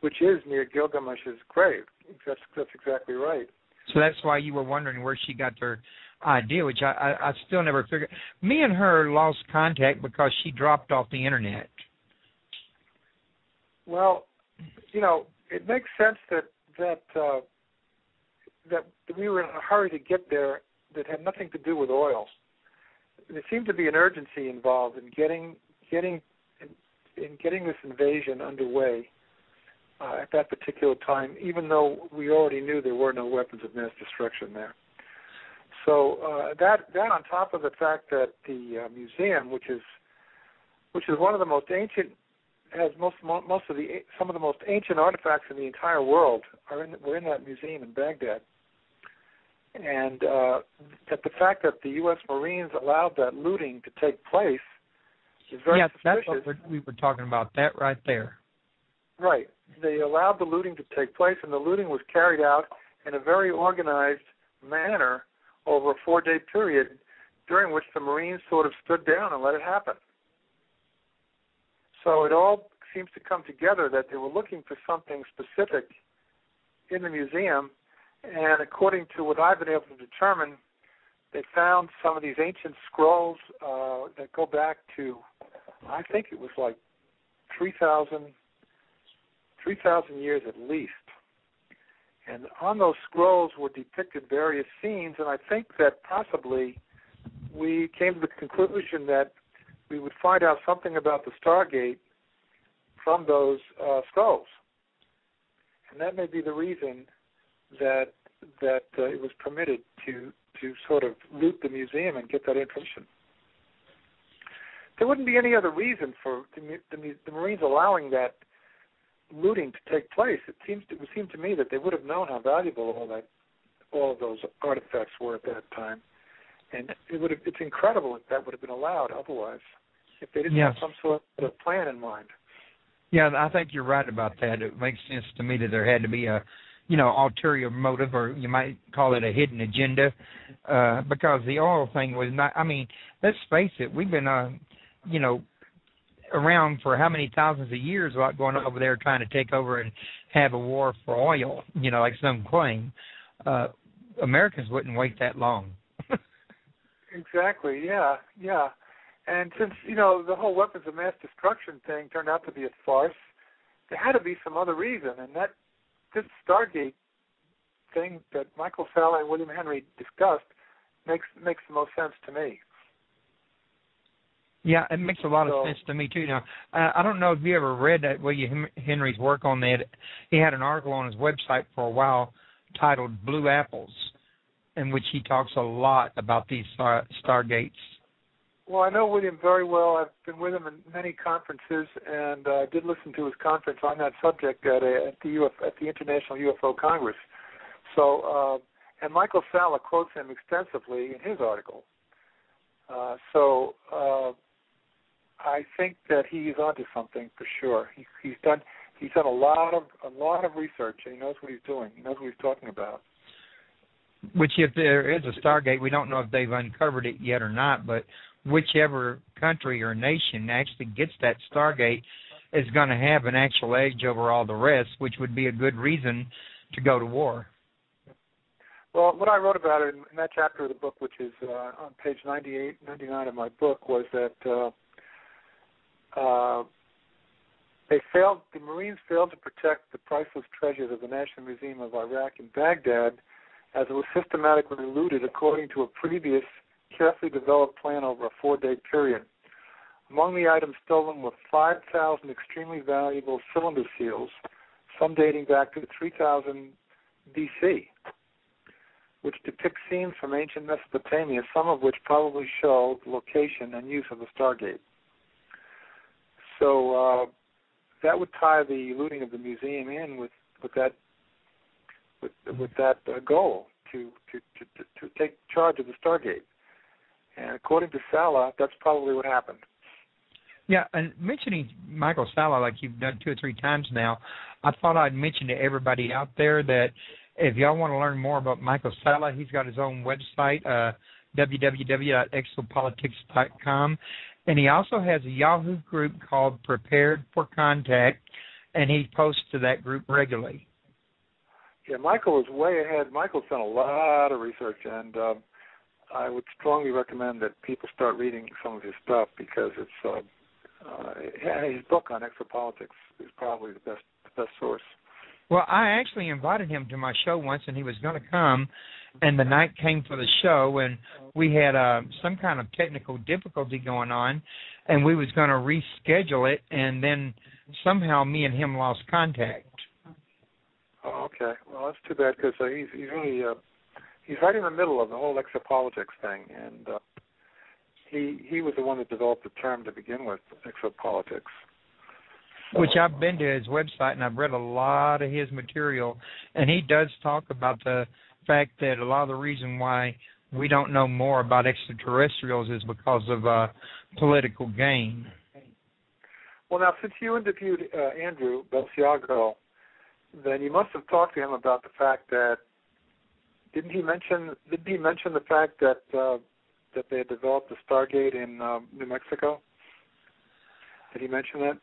which is near Gilgamesh's grave. That's exactly right. So that's why you were wondering where she got her idea, which I still never figured. Me and her lost contact because she dropped off the internet. Well, it makes sense that we were in a hurry to get there that had nothing to do with oil. There seemed to be an urgency involved in getting this invasion underway at that particular time, even though we already knew there were no weapons of mass destruction there. So that on top of the fact that the museum, which is one of the most ancient, has some of the most ancient artifacts in the entire world were in that museum in Baghdad, and that the fact that the U.S. Marines allowed that looting to take place is very suspicious. That's what we were talking about. That right there. Right. They allowed the looting to take place, and the looting was carried out in a very organized manner over a 4-day period, during which the Marines sort of stood down and let it happen. So it all seems to come together that they were looking for something specific in the museum, and according to what I've been able to determine, they found some of these ancient scrolls that go back to, I think it was like 3,000 years at least. And on those scrolls were depicted various scenes, and I think that possibly we came to the conclusion that we would find out something about the Stargate from those scrolls. And that may be the reason that it was permitted to sort of loot the museum and get that information. There wouldn't be any other reason for the Marines allowing that looting to take place. It would seem to me that they would have known how valuable all of those artifacts were at that time, and it's incredible if that would have been allowed otherwise, if they didn't have some sort of plan in mind. Yeah, I think you're right about that. It makes sense to me that there had to be a ulterior motive, or you might call it a hidden agenda, because the oil thing was not. I mean, let's face it, we've been around for how many thousands of years without going over there trying to take over and have a war for oil, like some claim. Americans wouldn't wait that long. Exactly, yeah. And since, the whole weapons of mass destruction thing turned out to be a farce, there had to be some other reason, and this Stargate thing that Michael Salla and William Henry discussed makes the most sense to me. Yeah, it makes a lot of sense to me, too. Now, I don't know if you ever read that William Henry's work on that. He had an article on his website for a while titled Blue Apples, in which he talks a lot about these Stargates. Well, I know William very well. I've been with him in many conferences, and I did listen to his conference on that subject at the International UFO Congress. So, and Michael Salla quotes him extensively in his article. I think that he is onto something for sure. He's done a lot of research, and he knows what he's doing. He knows what he's talking about. Which, if there is a Stargate, we don't know if they've uncovered it yet or not, but whichever country or nation actually gets that Stargate is going to have an actual edge over all the rest, which would be a good reason to go to war. Well, what I wrote about it in that chapter of the book, which is on page 98, 99 of my book, was that the Marines failed to protect the priceless treasures of the National Museum of Iraq in Baghdad, as it was systematically looted according to a previous carefully developed plan over a 4-day period. Among the items stolen were 5,000 extremely valuable cylinder seals, some dating back to 3000 B.C., which depict scenes from ancient Mesopotamia, some of which probably show the location and use of the Stargate. So that would tie the looting of the museum in with that goal to take charge of the Stargate. And according to Sala, that's probably what happened. Yeah, and mentioning Michael Sala like you've done 2 or 3 times now, I thought I'd mention to everybody out there that if y'all want to learn more about Michael Sala, he's got his own website, www.exopolitics.com, and he also has a Yahoo group called Prepared for Contact, and he posts to that group regularly. Yeah, Michael is way ahead. Michael's done a lot of research, and I would strongly recommend that people start reading some of his stuff because it's his book on exopolitics is probably the best source. Well, I actually invited him to my show once, and he was going to come, and the night came for the show, and we had some kind of technical difficulty going on, and we was going to reschedule it, and then somehow me and him lost contact. Oh, okay. Well, that's too bad because he's really he's right in the middle of the whole exopolitics thing, and he was the one that developed the term to begin with, exopolitics. Which I've been to his website, and I've read a lot of his material, and he does talk about the fact that a lot of the reason why we don't know more about extraterrestrials is because of political gain. Well, now, since you interviewed Andrew Belciago, then you must have talked to him about the fact that didn't he mention the fact that they had developed the Stargate in New Mexico? Did he mention that?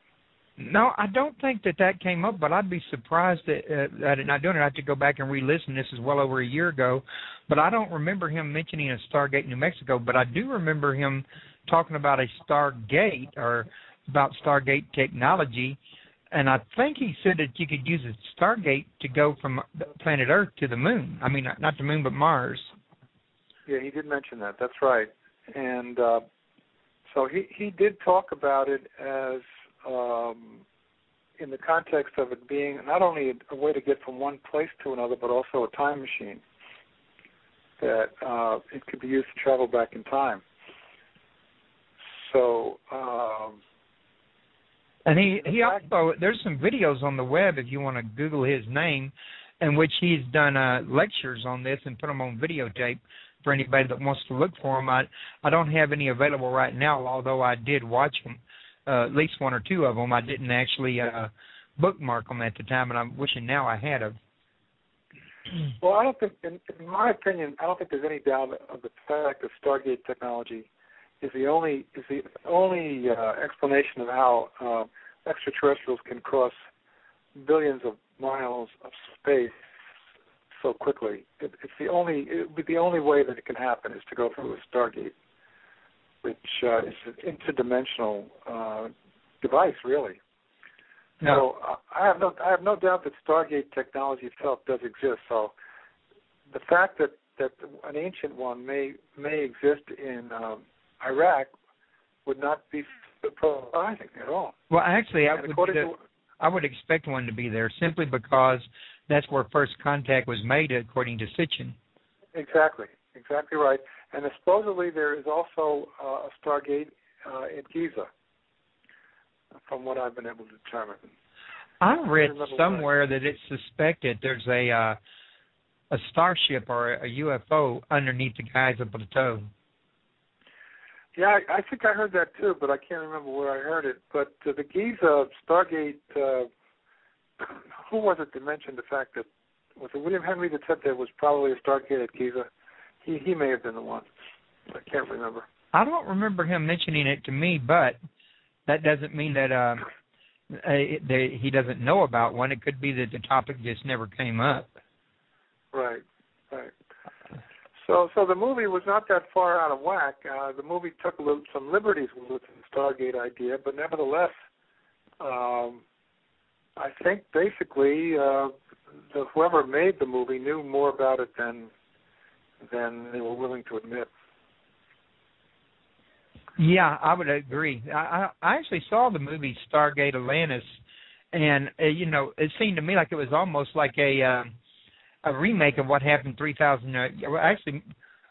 No, I don't think that came up, but I'd be surprised at it not doing it. I have to go back and re-listen. This is well over a year ago, but I don't remember him mentioning a Stargate in New Mexico, but I do remember him talking about a Stargate or about Stargate technology, and I think he said that you could use a Stargate to go from planet Earth to the moon. I mean, not the moon, but Mars. Yeah, he did mention that. That's right. And so he did talk about it as in the context of it being not only a way to get from one place to another, but also a time machine, that it could be used to travel back in time. So, and he also, there's some videos on the web if you want to Google his name, in which he's done lectures on this and put them on videotape for anybody that wants to look for them. I don't have any available right now, although I did watch them. At least 1 or 2 of them. I didn't actually bookmark them at the time, and I'm wishing now I had them. Well, I don't think, in my opinion, I don't think there's any doubt of the fact that Stargate technology is the only explanation of how extraterrestrials can cross billions of miles of space so quickly. It would be the only way that it can happen is to go through a Stargate, which is an interdimensional device, really. No. So I have no doubt that Stargate technology itself does exist. So the fact that an ancient one may exist in Iraq would not be surprising at all. Well, actually, I would expect one to be there simply because that's where first contact was made, according to Sitchin. Exactly right. And supposedly there is also a Stargate at Giza, from what I've been able to determine. I read somewhere that it's suspected there's a starship or a UFO underneath the Giza plateau. Yeah, I think I heard that too, but I can't remember where I heard it. But the Giza Stargate, who was it that mentioned the fact that, was it William Henry that said there was probably a Stargate at Giza? He may have been the one. I can't remember. I don't remember him mentioning it to me, but that doesn't mean that he doesn't know about one. It could be that the topic just never came up. Right. So the movie was not that far out of whack. The movie took some liberties with the Stargate idea, but nevertheless, I think basically whoever made the movie knew more about it than they were willing to admit. Yeah, I would agree. I actually saw the movie Stargate Atlantis, and it seemed to me like it was almost like a remake of what happened 3,000. Actually,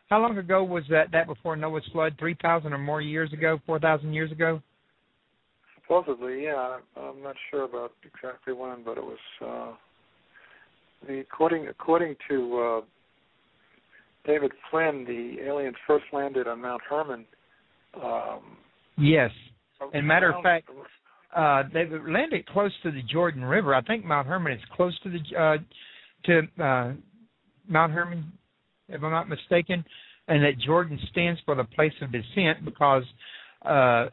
how long ago was that before Noah's flood? 3,000 or more years ago? 4,000 years ago? Supposedly, yeah. I'm not sure about exactly when, but it was. According to David Flynn, the aliens first landed on Mount Herman. Yes. And matter of fact, they landed close to the Jordan River. I think Mount Herman is close to the Mount Herman, if I'm not mistaken, and that Jordan stands for the place of descent because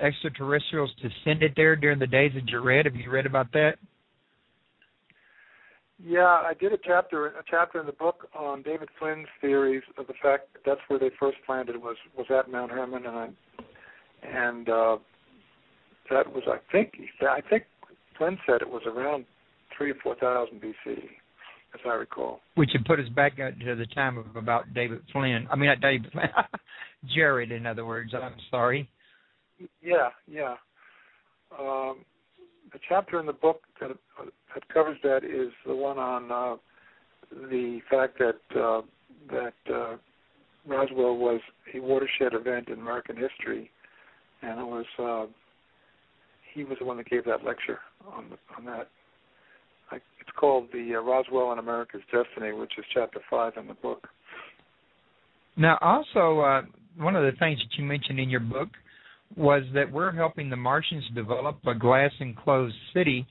extraterrestrials descended there during the days of Jared. Have you read about that? Yeah, I did a chapter in the book on David Flynn's theories of the fact that that's where they first landed was at Mount Herman, and that was I think Flynn said it was around 3,000 or 4,000 BC, as I recall. Which would put us back to the time of about David Flynn. I mean, not David Flynn, Jared, in other words. I'm sorry. Yeah. The chapter in the book that covers that is the one on the fact that Roswell was a watershed event in American history, and it was he was the one that gave that lecture on that. It's called the Roswell and America's Destiny, which is chapter 5 in the book. Now, also, one of the things that you mentioned in your book was that we're helping the Martians develop a glass-enclosed city,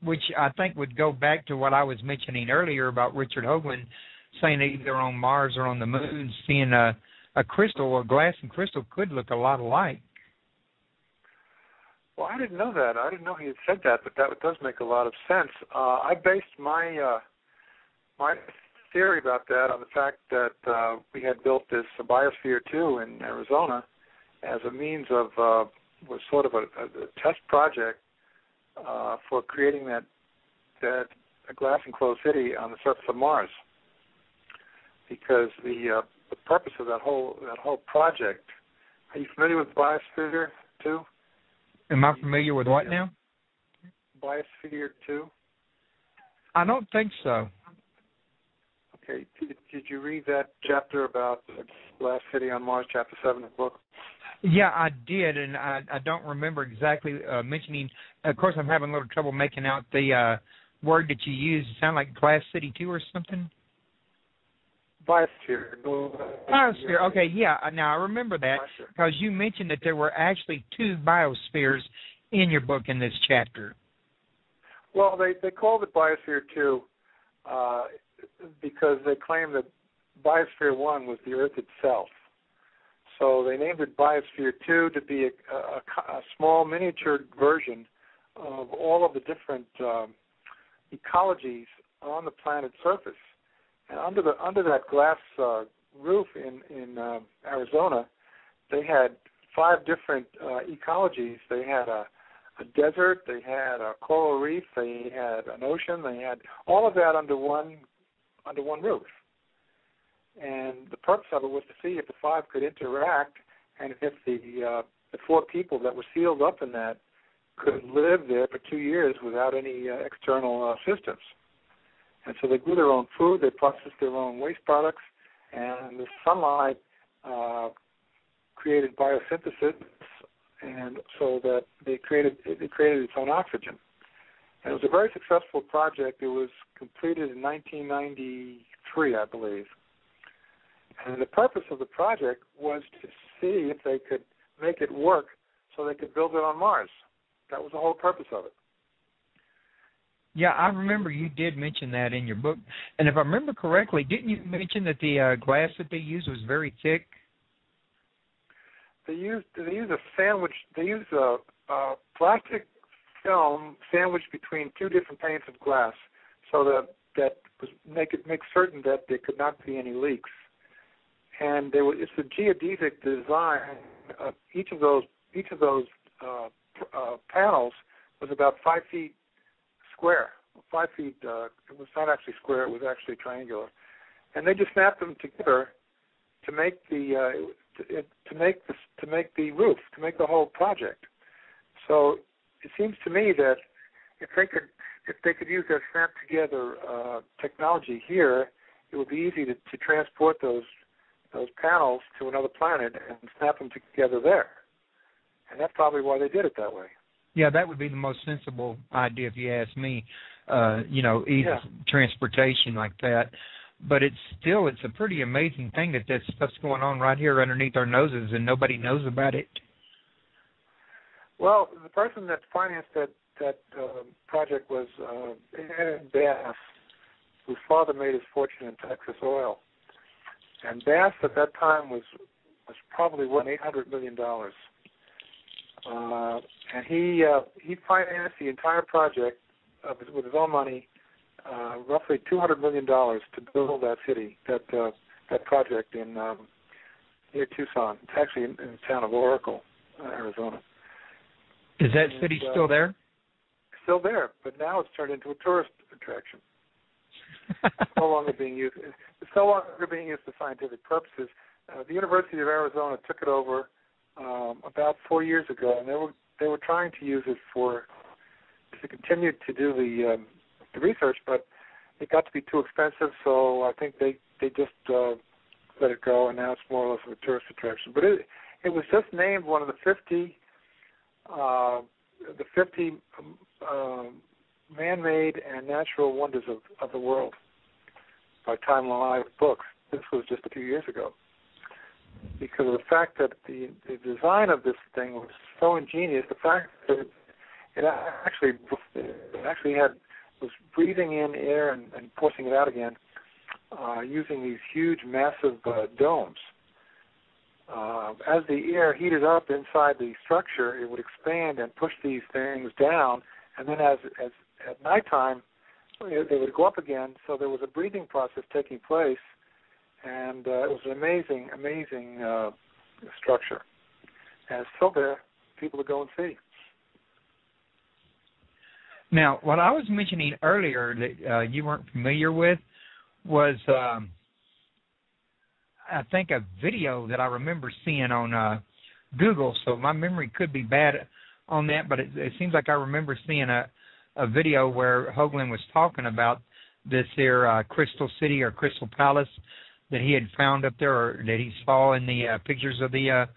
which I think would go back to what I was mentioning earlier about Richard Hoagland saying either on Mars or on the moon, seeing a crystal or glass and crystal could look a lot alike. Well, I didn't know that. I didn't know he had said that, but that does make a lot of sense. I based my theory about that on the fact that we had built this Biosphere 2 in Arizona as a means of was sort of a test project for creating that a glass enclosed city on the surface of Mars, because the purpose of that whole project. Are you familiar with Biosphere 2? Am I familiar with what now? Biosphere 2? I don't think so. Okay. Did you read that chapter about the glass city on Mars, chapter 7 of the book? Yeah, I did, and I don't remember exactly mentioning. Of course, I'm having a little trouble making out the word that you used. It sounded like Glass City 2 or something? Biosphere. Biosphere, okay, yeah. Now, I remember that because you mentioned that there were actually 2 biospheres in your book in this chapter. Well, they called it Biosphere 2 because they claimed that Biosphere 1 was the Earth itself. So they named it Biosphere 2 to be a small miniature version of all of the different ecologies on the planet's surface. And under that glass roof in Arizona, they had 5 different ecologies. They had a desert, they had a coral reef, they had an ocean, they had all of that under one roof. And the purpose of it was to see if the 5 could interact, and if the 4 people that were sealed up in that could live there for 2 years without any external assistance. And so they grew their own food, they processed their own waste products, and the sunlight created biosynthesis, and so that it created its own oxygen. And it was a very successful project. It was completed in 1993, I believe. And the purpose of the project was to see if they could make it work so they could build it on Mars. That was the whole purpose of it. Yeah, I remember you did mention that in your book. And if I remember correctly, didn't you mention that the glass that they used was very thick? They used a sandwich. They used a plastic film sandwiched between 2 different panes of glass, so that make certain that there could not be any leaks. And it's a geodesic design. Each of those panels was about 5 feet square. 5 feet. It was not actually square. It was actually triangular. And they just snapped them together to make the to make the roof, to make the whole project. So it seems to me that if they could use their snap together technology here, it would be easy to transport those panels to another planet and snap them together there. And that's probably why they did it that way. Yeah, that would be the most sensible idea if you ask me. Easy transportation like that. But it's a pretty amazing thing that stuff's going on right here underneath our noses and nobody knows about it. Well, the person that financed that project was Ed Bass, whose father made his fortune in Texas oil. And Bass at that time was probably worth $800 million. And he financed the entire project with his own money, roughly $200 million to build that city, that project in near Tucson. It's actually in the town of Oracle, Arizona. Is that city still there? Still there, but now it's turned into a tourist attraction. It's no longer being used. It's no longer being used for scientific purposes. The University of Arizona took it over about 4 years ago, and they were trying to use it to continue to do the research, but it got to be too expensive, so I think they just let it go, and now it's more or less of a tourist attraction. But it was just named one of the 50 man-made and natural wonders of the world by Time Life Books. This was just a few years ago, because of the fact that the design of this thing was so ingenious. The fact that it actually was breathing in air and forcing it out again, using these huge, massive domes. As the air heated up inside the structure, it would expand and push these things down, and then as at nighttime, they would go up again. So there was a breathing process taking place, and it was an amazing structure. And it's still there. People to go and see. Now, what I was mentioning earlier that you weren't familiar with was, I think, a video that I remember seeing on Google. So my memory could be bad on that, but it seems like I remember seeing a video where Hoagland was talking about this here Crystal City or Crystal Palace that he had found up there, or that he saw in the pictures of the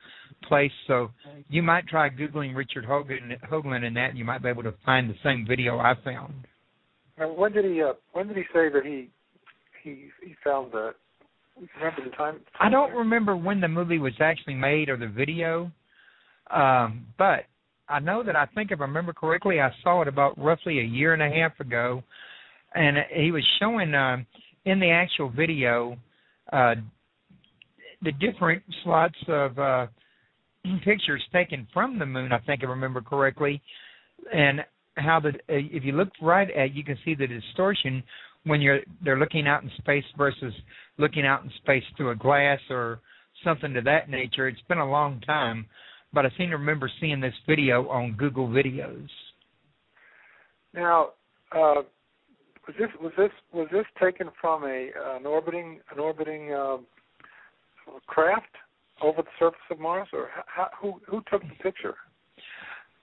place. So you might try Googling Richard Hoagland in that, and you might be able to find the same video I found. Now, when did he say that he found that? Remember the time? I don't remember when the movie was actually made or the video, but I know that I think if I remember correctly, I saw it about roughly a year and a half ago, and he was showing in the actual video the different slots of pictures taken from the moon, I think I remember correctly, and how if you look right at, you can see the distortion when they're looking out in space versus looking out in space through a glass or something to that nature. It's been a long time, but I seem to remember seeing this video on Google Videos. Now, was this taken from an orbiting craft over the surface of Mars, or who took the picture?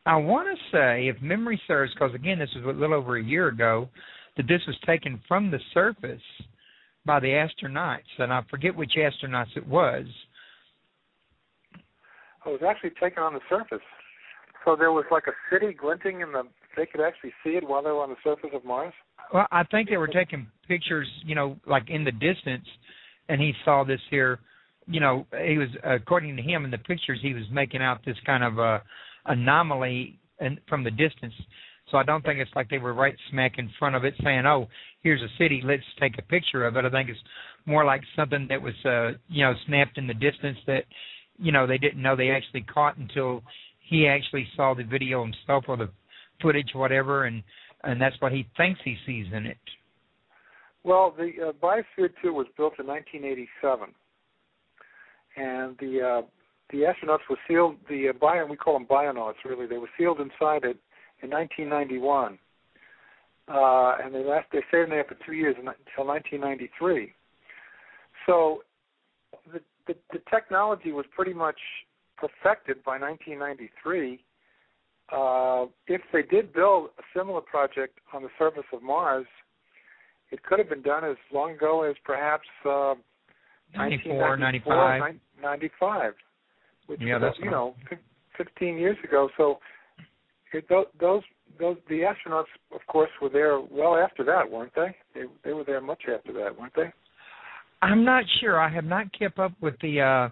I want to say, if memory serves, because again, this was a little over a year ago, that this was taken from the surface by the astronauts, and I forget which astronauts it was. Oh, it was actually taken on the surface. So there was like a city glinting they could actually see it while they were on the surface of Mars? Well, I think they were taking pictures, like in the distance, and he saw this here. He was, according to him in the pictures, he was making out this kind of anomaly from the distance. So I don't think it's like they were right smack in front of it saying, oh, here's a city, let's take a picture of it. I think it's more like something that was, snapped in the distance that, they didn't know they actually caught until he actually saw the video himself or the footage, whatever, and that's what he thinks he sees in it. Well, the Biosphere 2 was built in 1987, and the astronauts were sealed, we call them bionauts, really. They were sealed inside it in 1991, and they stayed in there for 2 years until 1993. So the technology was pretty much perfected by 1993. If they did build a similar project on the surface of Mars, it could have been done as long ago as perhaps 94, 95, which was, 15 years ago. So the astronauts, of course, were there well after that, weren't they? They were there much after that, weren't they? I'm not sure. I have not kept up with the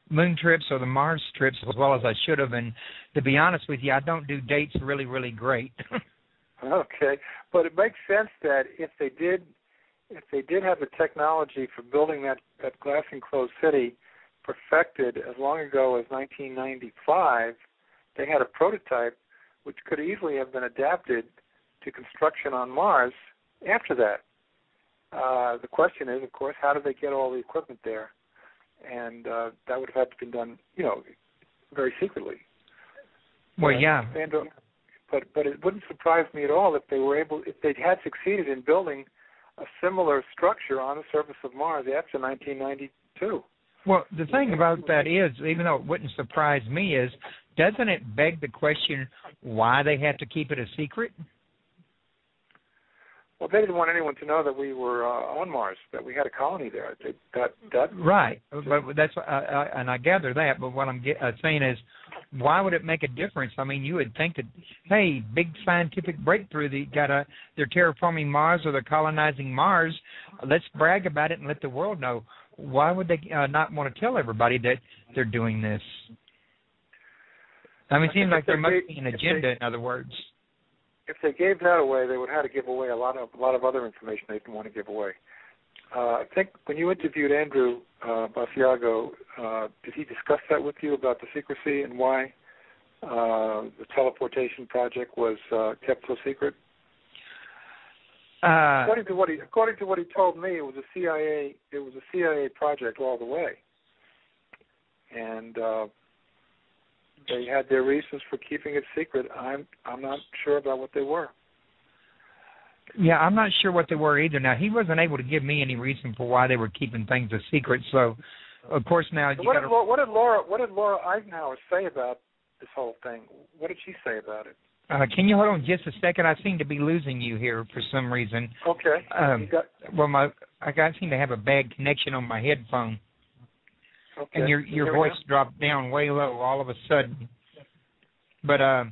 moon trips or the Mars trips as well as I should have, and to be honest with you, I don't do dates really, really great. Okay, but it makes sense that if they did have the technology for building that glass enclosed city perfected as long ago as 1995, they had a prototype which could easily have been adapted to construction on Mars after that. The question is, of course, how did they get all the equipment there? And that would have had to be done, very secretly. Well, yeah. But it wouldn't surprise me at all if they had succeeded in building a similar structure on the surface of Mars after 1992. Well, the thing about that is, even though it wouldn't surprise me, is doesn't it beg the question why they had to keep it a secret? Well, they didn't want anyone to know that we were on Mars, that we had a colony there. Right, but that's and I gather that. But what I'm saying is, why would it make a difference? I mean, you would think that, hey, big scientific breakthrough, they're terraforming Mars or they're colonizing Mars. Let's brag about it and let the world know. Why would they not want to tell everybody that they're doing this? I mean, it seems like there must be an agenda, in other words. If they gave that away, they would have to give away a lot of other information they didn't want to give away. I think when you interviewed Andrew Basiago, did he discuss that with you about the secrecy and why the teleportation project was kept so secret? According to what he told me, it was a CIA project all the way, and they had their reasons for keeping it secret. I'm not sure about what they were. Yeah, I'm not sure what they were either. Now, he wasn't able to give me any reason for why they were keeping things a secret. So, of course, now what did Laura Eisenhower say about this whole thing? What did she say about it? Can you hold on just a second? I seem to be losing you here for some reason. Okay. I seem to have a bad connection on my headphone. Okay. And your voice dropped down way low all of a sudden. But I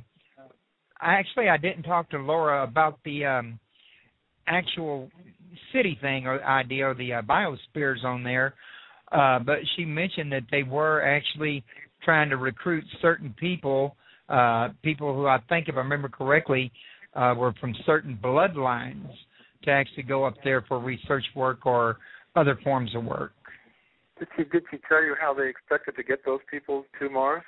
didn't talk to Laura about the actual city thing or idea or the biospheres on there, but she mentioned that they were actually trying to recruit certain people who I think, if I remember correctly, were from certain bloodlines to actually go up there for research work or other forms of work. Did she tell you how they expected to get those people to Mars?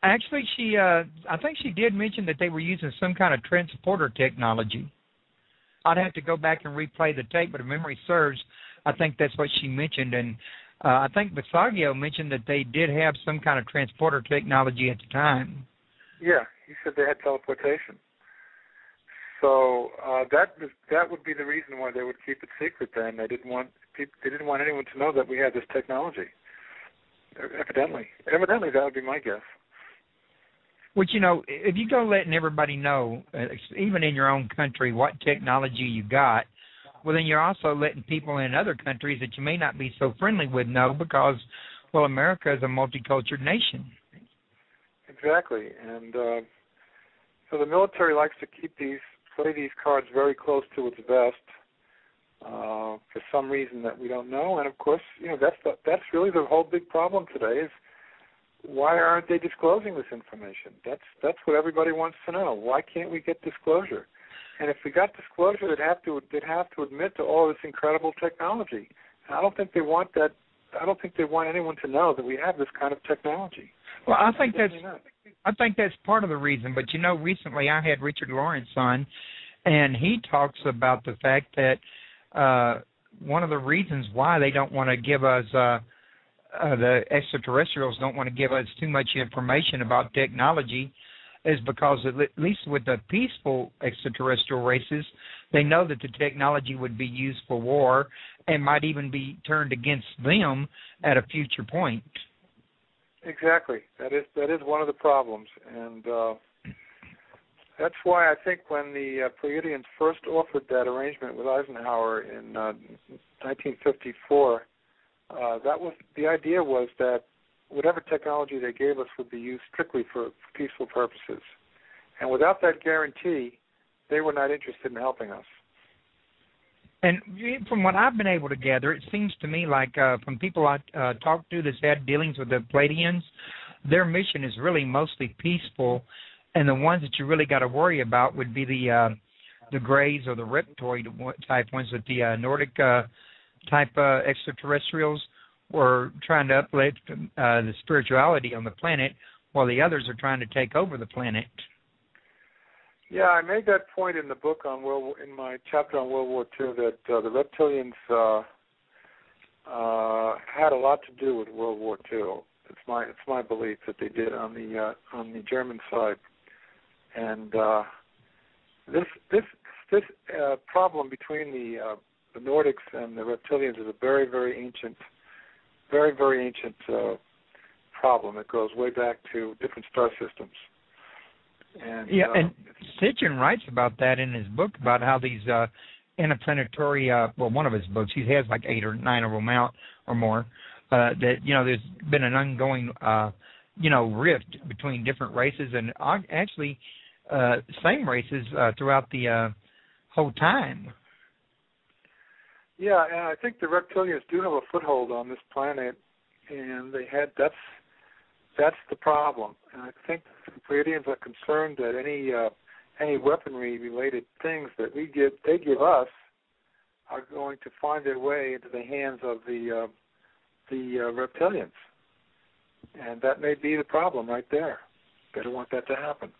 Actually, I think she did mention that they were using some kind of transporter technology. I'd have to go back and replay the tape, but if memory serves, I think that's what she mentioned. And I think Basagio mentioned that they did have some kind of transporter technology at the time. Yeah, he said they had teleportation. So that would be the reason why they would keep it secret. Then they didn't want anyone to know that we had this technology. Evidently, that would be my guess. Which, if you go letting everybody know, even in your own country, what technology you got, well, then you're also letting people in other countries that you may not be so friendly with know because, well, America is a multicultural nation. Exactly. And so the military likes to play these cards very close to its vest for some reason that we don't know. And, of course, that's really the whole big problem today is, why aren't they disclosing this information? That's what everybody wants to know. Why can't we get disclosure? And if we got disclosure, they'd have to admit to all this incredible technology. And I don't think they want that. I don't think they want anyone to know that we have this kind of technology. Well, I think that's part of the reason. But recently I had Richard Lawrence on, and he talks about the fact that one of the reasons why they don't want to give us the extraterrestrials don't want to give us too much information about technology is because, at least with the peaceful extraterrestrial races, They know that the technology would be used for war and might even be turned against them at a future point. Exactly. That is one of the problems, and that's why I think when the Pleiadians first offered that arrangement with Eisenhower in 1954, the idea was that whatever technology they gave us would be used strictly for peaceful purposes. And without that guarantee, they were not interested in helping us. And from what I've been able to gather, it seems to me like from people I talked to that's had dealings with the Pleiadians, their mission is really mostly peaceful, and the ones that you really got to worry about would be the Greys or the Reptoid type ones, with the Nordic type extraterrestrials were trying to uplift the spirituality on the planet, while the others are trying to take over the planet. Yeah, I made that point in the book in my chapter on World War II, that the reptilians had a lot to do with World War II. It's my belief that they did on the German side, and this problem between the Nordics and the reptilians is a very, very ancient problem. It goes way back to different star systems. And Sitchin writes about that in his book, about how these interplanetary, one of his books, he has like 8 or 9 of them out or more, that, there's been an ongoing, rift between different races, and actually same races throughout the whole time. Yeah, and I think the reptilians do have a foothold on this planet, and that's the problem. And I think the Pleiadians are concerned that any weaponry-related things that they give us are going to find their way into the hands of the reptilians, and that may be the problem right there. They don't want that to happen.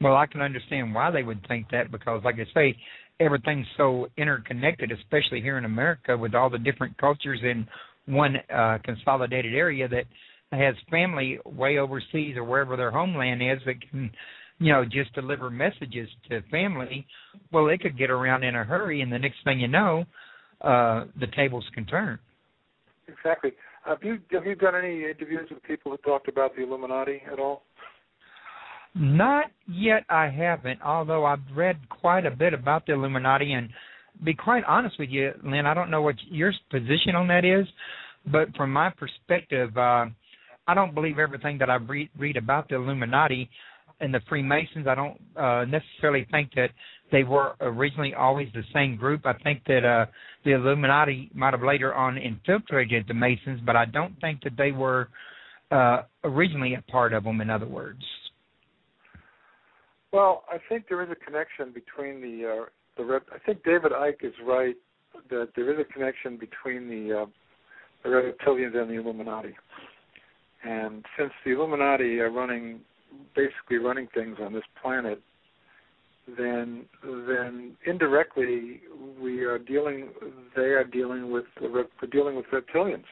Well, I can understand why they would think that, because, like I say, everything's so interconnected, especially here in America, with all the different cultures in one consolidated area that has family way overseas or wherever their homeland is that can, just deliver messages to family. Well, they could get around in a hurry, and the next thing you know, the tables can turn. Exactly. Have you done any interviews with people who talked about the Illuminati at all? Not yet, I haven't, although I've read quite a bit about the Illuminati, and to be quite honest with you, Lynn, I don't know what your position on that is, but from my perspective, I don't believe everything that I read about the Illuminati and the Freemasons. I don't necessarily think that they were originally always the same group. I think that the Illuminati might have later on infiltrated the Masons, but I don't think that they were originally a part of them, in other words. Well, I think there is a connection between I think David Icke is right that there is a connection between the reptilians and the Illuminati. And since the Illuminati are basically running things on this planet, then indirectly they are dealing with reptilians.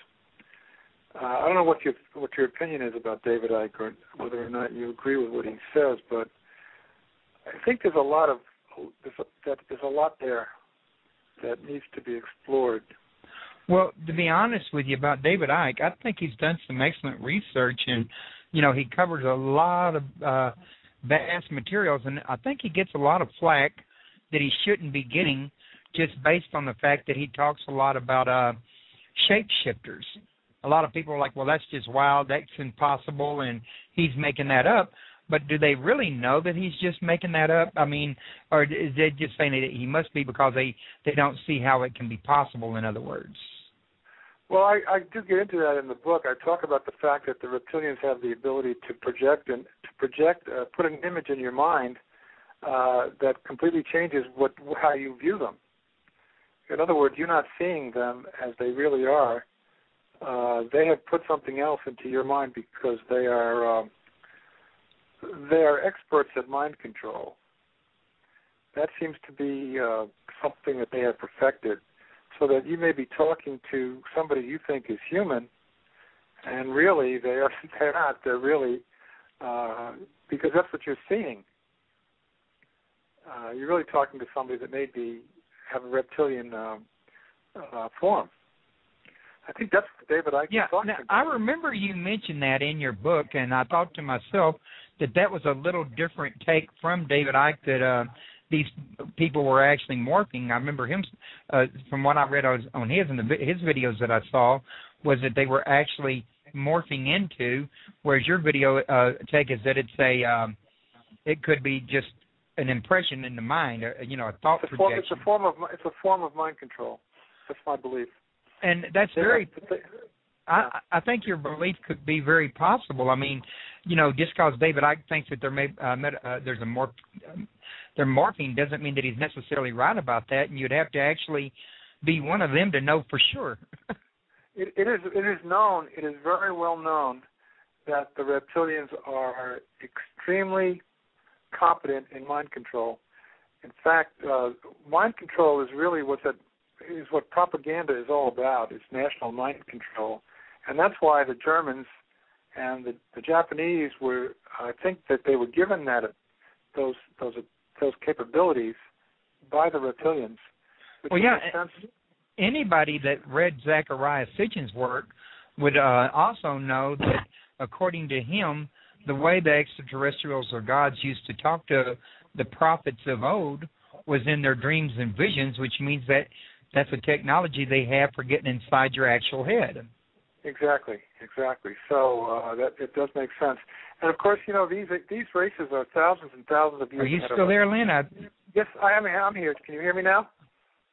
I don't know what your opinion is about David Icke, or whether or not you agree with what he says, but I think there's a lot there that needs to be explored. Well, to be honest with you about David Icke, I think he's done some excellent research, and he covers a lot of vast materials, and I think he gets a lot of flack that he shouldn't be getting, just based on the fact that he talks a lot about shapeshifters. A lot of people are like, well, that's just wild, that's impossible, and he's making that up. But do they really know that he's just making that up? I mean, or is they just saying that he must be because they don't see how it can be possible, in other words? Well, I do get into that in the book. I talk about the fact that the reptilians have the ability to put an image in your mind that completely changes how you view them. In other words, you're not seeing them as they really are. They have put something else into your mind because they are experts at mind control. That seems to be something that they have perfected, so that you may be talking to somebody you think is human, and really they're not. They're really, because that's what you're seeing. you're really talking to somebody that may have a reptilian form. I think that's what David Icke was talking about. I remember you mentioned that in your book, and I thought to myself that was a little different take from David Icke, that these people were actually morphing. I remember him, from what I read on his videos that I saw, was that they were actually morphing into, whereas your video take is that it could be just an impression in the mind, a thought projection. It's a form of mind control. That's my belief. And that's I think your belief could be very possible. I mean, just because David Icke thinks that they're morphing doesn't mean that he's necessarily right about that, and you'd have to actually be one of them to know for sure. It is known, it is very well known that the reptilians are extremely competent in mind control. In fact, mind control is really what propaganda is all about. It's national mind control. And that's why the Germans and the Japanese I think that they were given those capabilities by the reptilians. Well, yeah. Anybody that read Zachariah Sitchin's work would also know that, according to him, the way the extraterrestrials or gods used to talk to the prophets of old was in their dreams and visions, which means that that's a technology they have for getting inside your actual head. Exactly. So it does make sense. And of course, these races are thousands and thousands of years. Are you still there, Lynn? Yes, I am. I'm here. Can you hear me now?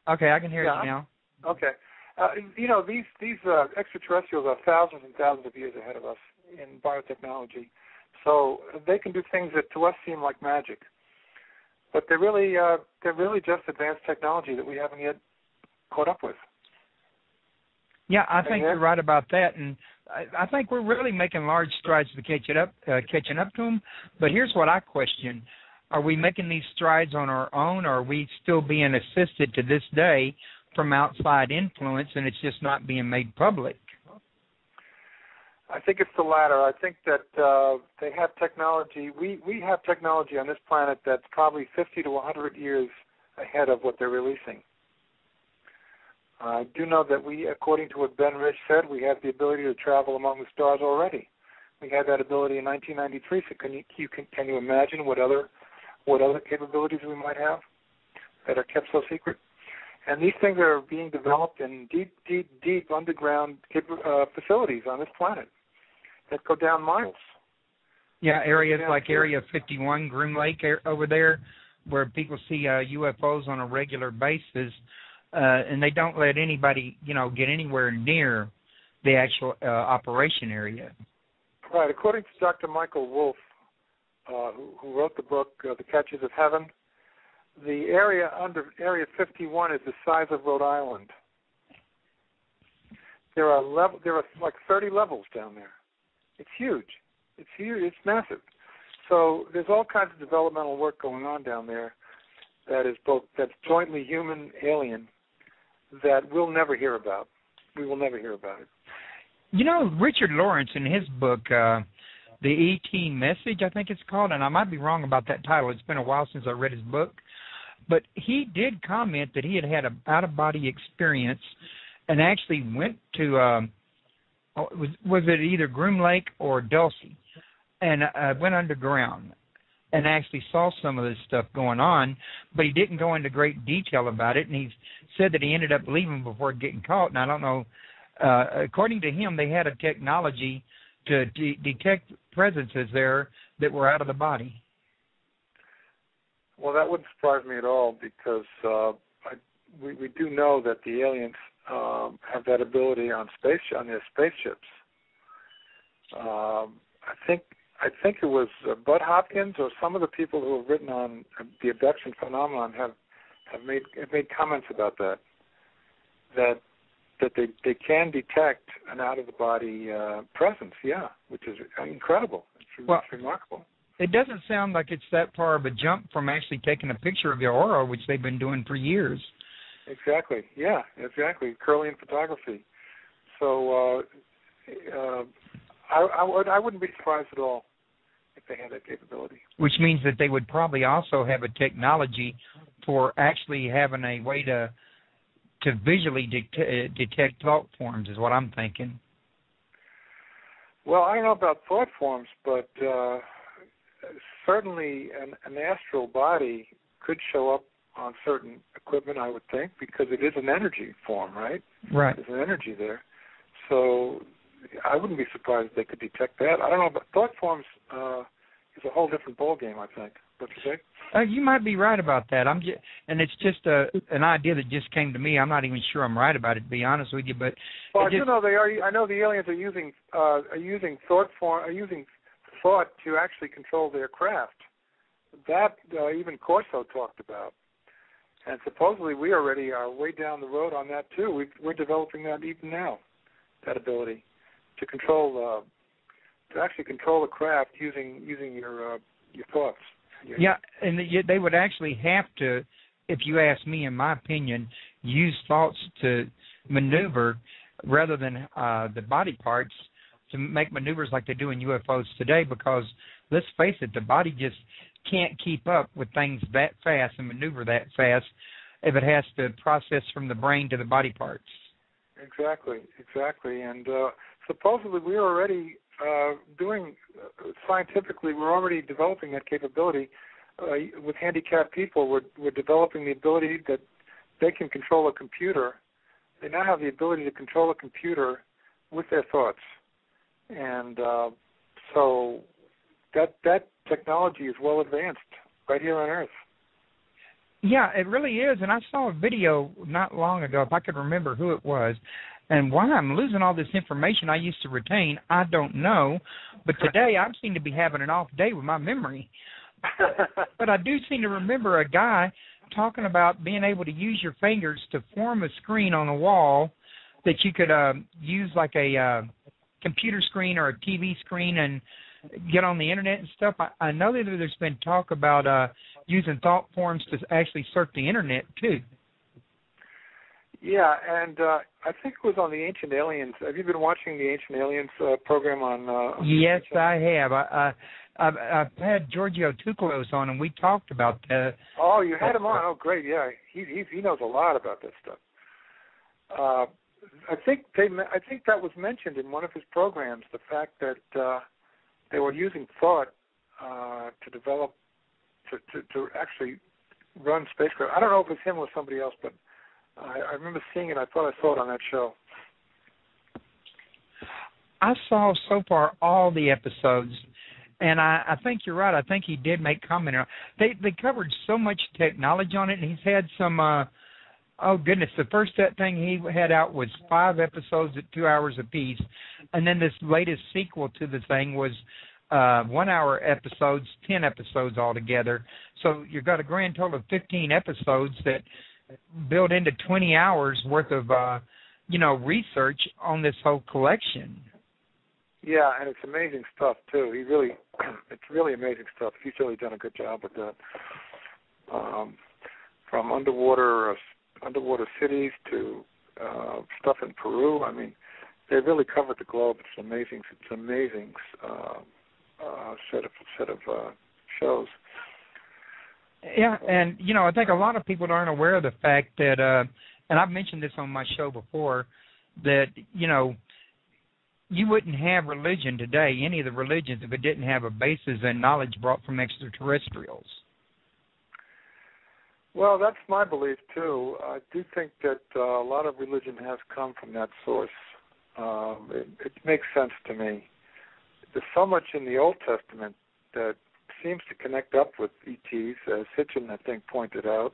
Okay, I can hear you now. Okay. These extraterrestrials are thousands and thousands of years ahead of us in biotechnology. So they can do things that to us seem like magic. But they're really just advanced technology that we haven't yet caught up with. Yeah, I think you're right about that, and I think we're really making large strides to catching up to them. But here's what I question: are we making these strides on our own, or are we still being assisted to this day from outside influence, and it's just not being made public? I think it's the latter. I think that they have technology. We have technology on this planet that's probably 50 to 100 years ahead of what they're releasing. I do know that according to what Ben Rich said, we have the ability to travel among the stars already. We had that ability in 1993. So can you imagine what other capabilities we might have that are kept so secret? And these things are being developed in deep underground facilities on this planet that go down miles. Yeah, areas like Area 51, Groom Lake over there, where people see UFOs on a regular basis. And they don't let anybody, get anywhere near the actual operation area. Right. According to Dr. Michael Wolff, who wrote the book, The Catches of Heaven, the area under Area 51 is the size of Rhode Island. There are like 30 levels down there. It's huge. It's massive. So there's all kinds of developmental work going on down there that's jointly human alien that we'll never hear about. We will never hear about it. Richard Lawrence, in his book, The ET Message, I think it's called, and I might be wrong about that title. It's been a while since I read his book. But he did comment that he had an out-of-body experience and actually went to, was it either Groom Lake or Dulcie, and went underground and actually saw some of this stuff going on, but he didn't go into great detail about it, and he said that he ended up leaving before getting caught. And I don't know, according to him, they had a technology to detect presences there that were out of the body. Well, that wouldn't surprise me at all, because we do know that the aliens have that ability on their spaceships. I think it was Bud Hopkins or some of the people who have written on the abduction phenomenon have made comments about that they can detect an out-of-the-body presence, which is incredible. It's remarkable. It doesn't sound like it's that far of a jump from actually taking a picture of your aura, which they've been doing for years. Exactly. Yeah, exactly. Kirlian photography. So I wouldn't be surprised at all. they had that capability. Which means that they would probably also have a technology for actually having a way to visually detect thought forms, is what I'm thinking. Well, I don't know about thought forms, but certainly an astral body could show up on certain equipment, I would think, because it is an energy form, right? Right. There's an energy there. So I wouldn't be surprised if they could detect that. I don't know, but thought forms is a whole different ballgame, I think. What you think? You might be right about that. And it's just an idea that just came to me. I'm not even sure I'm right about it, to be honest with you. But I do know they are. I know the aliens are using thought to actually control their craft. That even Corso talked about. And supposedly we already are way down the road on that too. We're developing that even now. That ability to control, to actually control the craft using your thoughts. Yeah, and they would actually have to, if you ask me, in my opinion, use thoughts to maneuver rather than the body parts to make maneuvers like they do in UFOs today, because let's face it, the body just can't keep up with things that fast and maneuver that fast if it has to process from the brain to the body parts. Exactly. And supposedly we're already scientifically, we're already developing that capability. With handicapped people, we're developing the ability that they can control a computer. They now have the ability to control a computer with their thoughts. And so that technology is well advanced right here on Earth. Yeah, it really is. And I saw a video not long ago, if I could remember who it was. And why I'm losing all this information I used to retain, I don't know. But today I seem to be having an off day with my memory. But I do seem to remember a guy talking about being able to use your fingers to form a screen on a wall that you could use like a computer screen or a TV screen and get on the internet and stuff. I know that there's been talk about using thought forms to actually surf the internet too. Yeah, and I think it was on the Ancient Aliens. Have you been watching the Ancient Aliens program on? Yes, I have. I've had Giorgio Tsoukalos on, and we talked about that. Oh, you had him on? Oh, great. Yeah, he knows a lot about that stuff. I think that was mentioned in one of his programs. The fact that they were using thought to develop to actually run spacecraft. I don't know if it was him or somebody else, but I remember seeing it. I thought I saw it on that show. I saw so far all the episodes, and I think you're right. I think he did make comment on it. They covered so much technology on it, and he's had some, oh, goodness, the first thing he had out was 5 episodes at 2 hours apiece, and then this latest sequel to the thing was 1 hour episodes, 10 episodes altogether. So you've got a grand total of 15 episodes that build into 20 hours worth of, research on this whole collection. Yeah, and it's amazing stuff too. It's really amazing stuff. He's really done a good job with that. From underwater cities to stuff in Peru. I mean, they really covered the globe. It's amazing. It's an amazing set of shows. Yeah, and, I think a lot of people aren't aware of the fact that, and I've mentioned this on my show before, that, you wouldn't have religion today, any of the religions, if it didn't have a basis in knowledge brought from extraterrestrials. Well, that's my belief, too. I do think that a lot of religion has come from that source. It makes sense to me. There's so much in the Old Testament that seems to connect up with ETs, as Hitchin, I think, pointed out.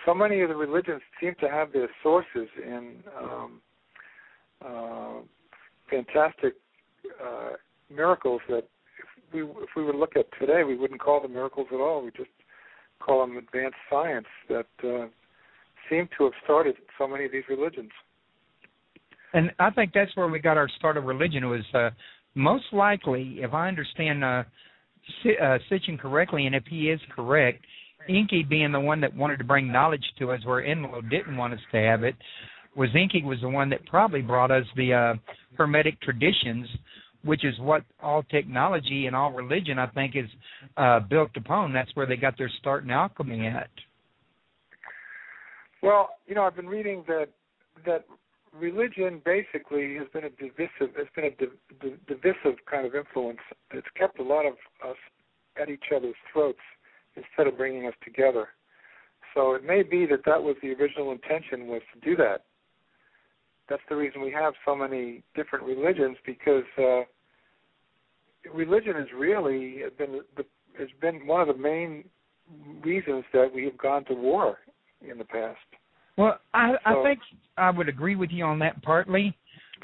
So many of the religions seem to have their sources in fantastic miracles that if we would look at today, we wouldn't call them miracles at all. We just call them advanced science that seem to have started so many of these religions. And I think that's where we got our start of religion. It was most likely, if I understand Sitchin correctly, and if he is correct, Enki being the one that wanted to bring knowledge to us where Enlil didn't want us to have it, was Enki was the one that probably brought us the Hermetic traditions, which is what all technology and all religion, I think, is built upon. That's where they got their start in alchemy at. Well, I've been reading that religion basically has been a divisive kind of influence. It's kept a lot of us at each other's throats instead of bringing us together. So it may be that was the original intention, was to do that. That's the reason we have so many different religions, because religion has really been one of the main reasons that we have gone to war in the past. Well, I think I would agree with you on that partly,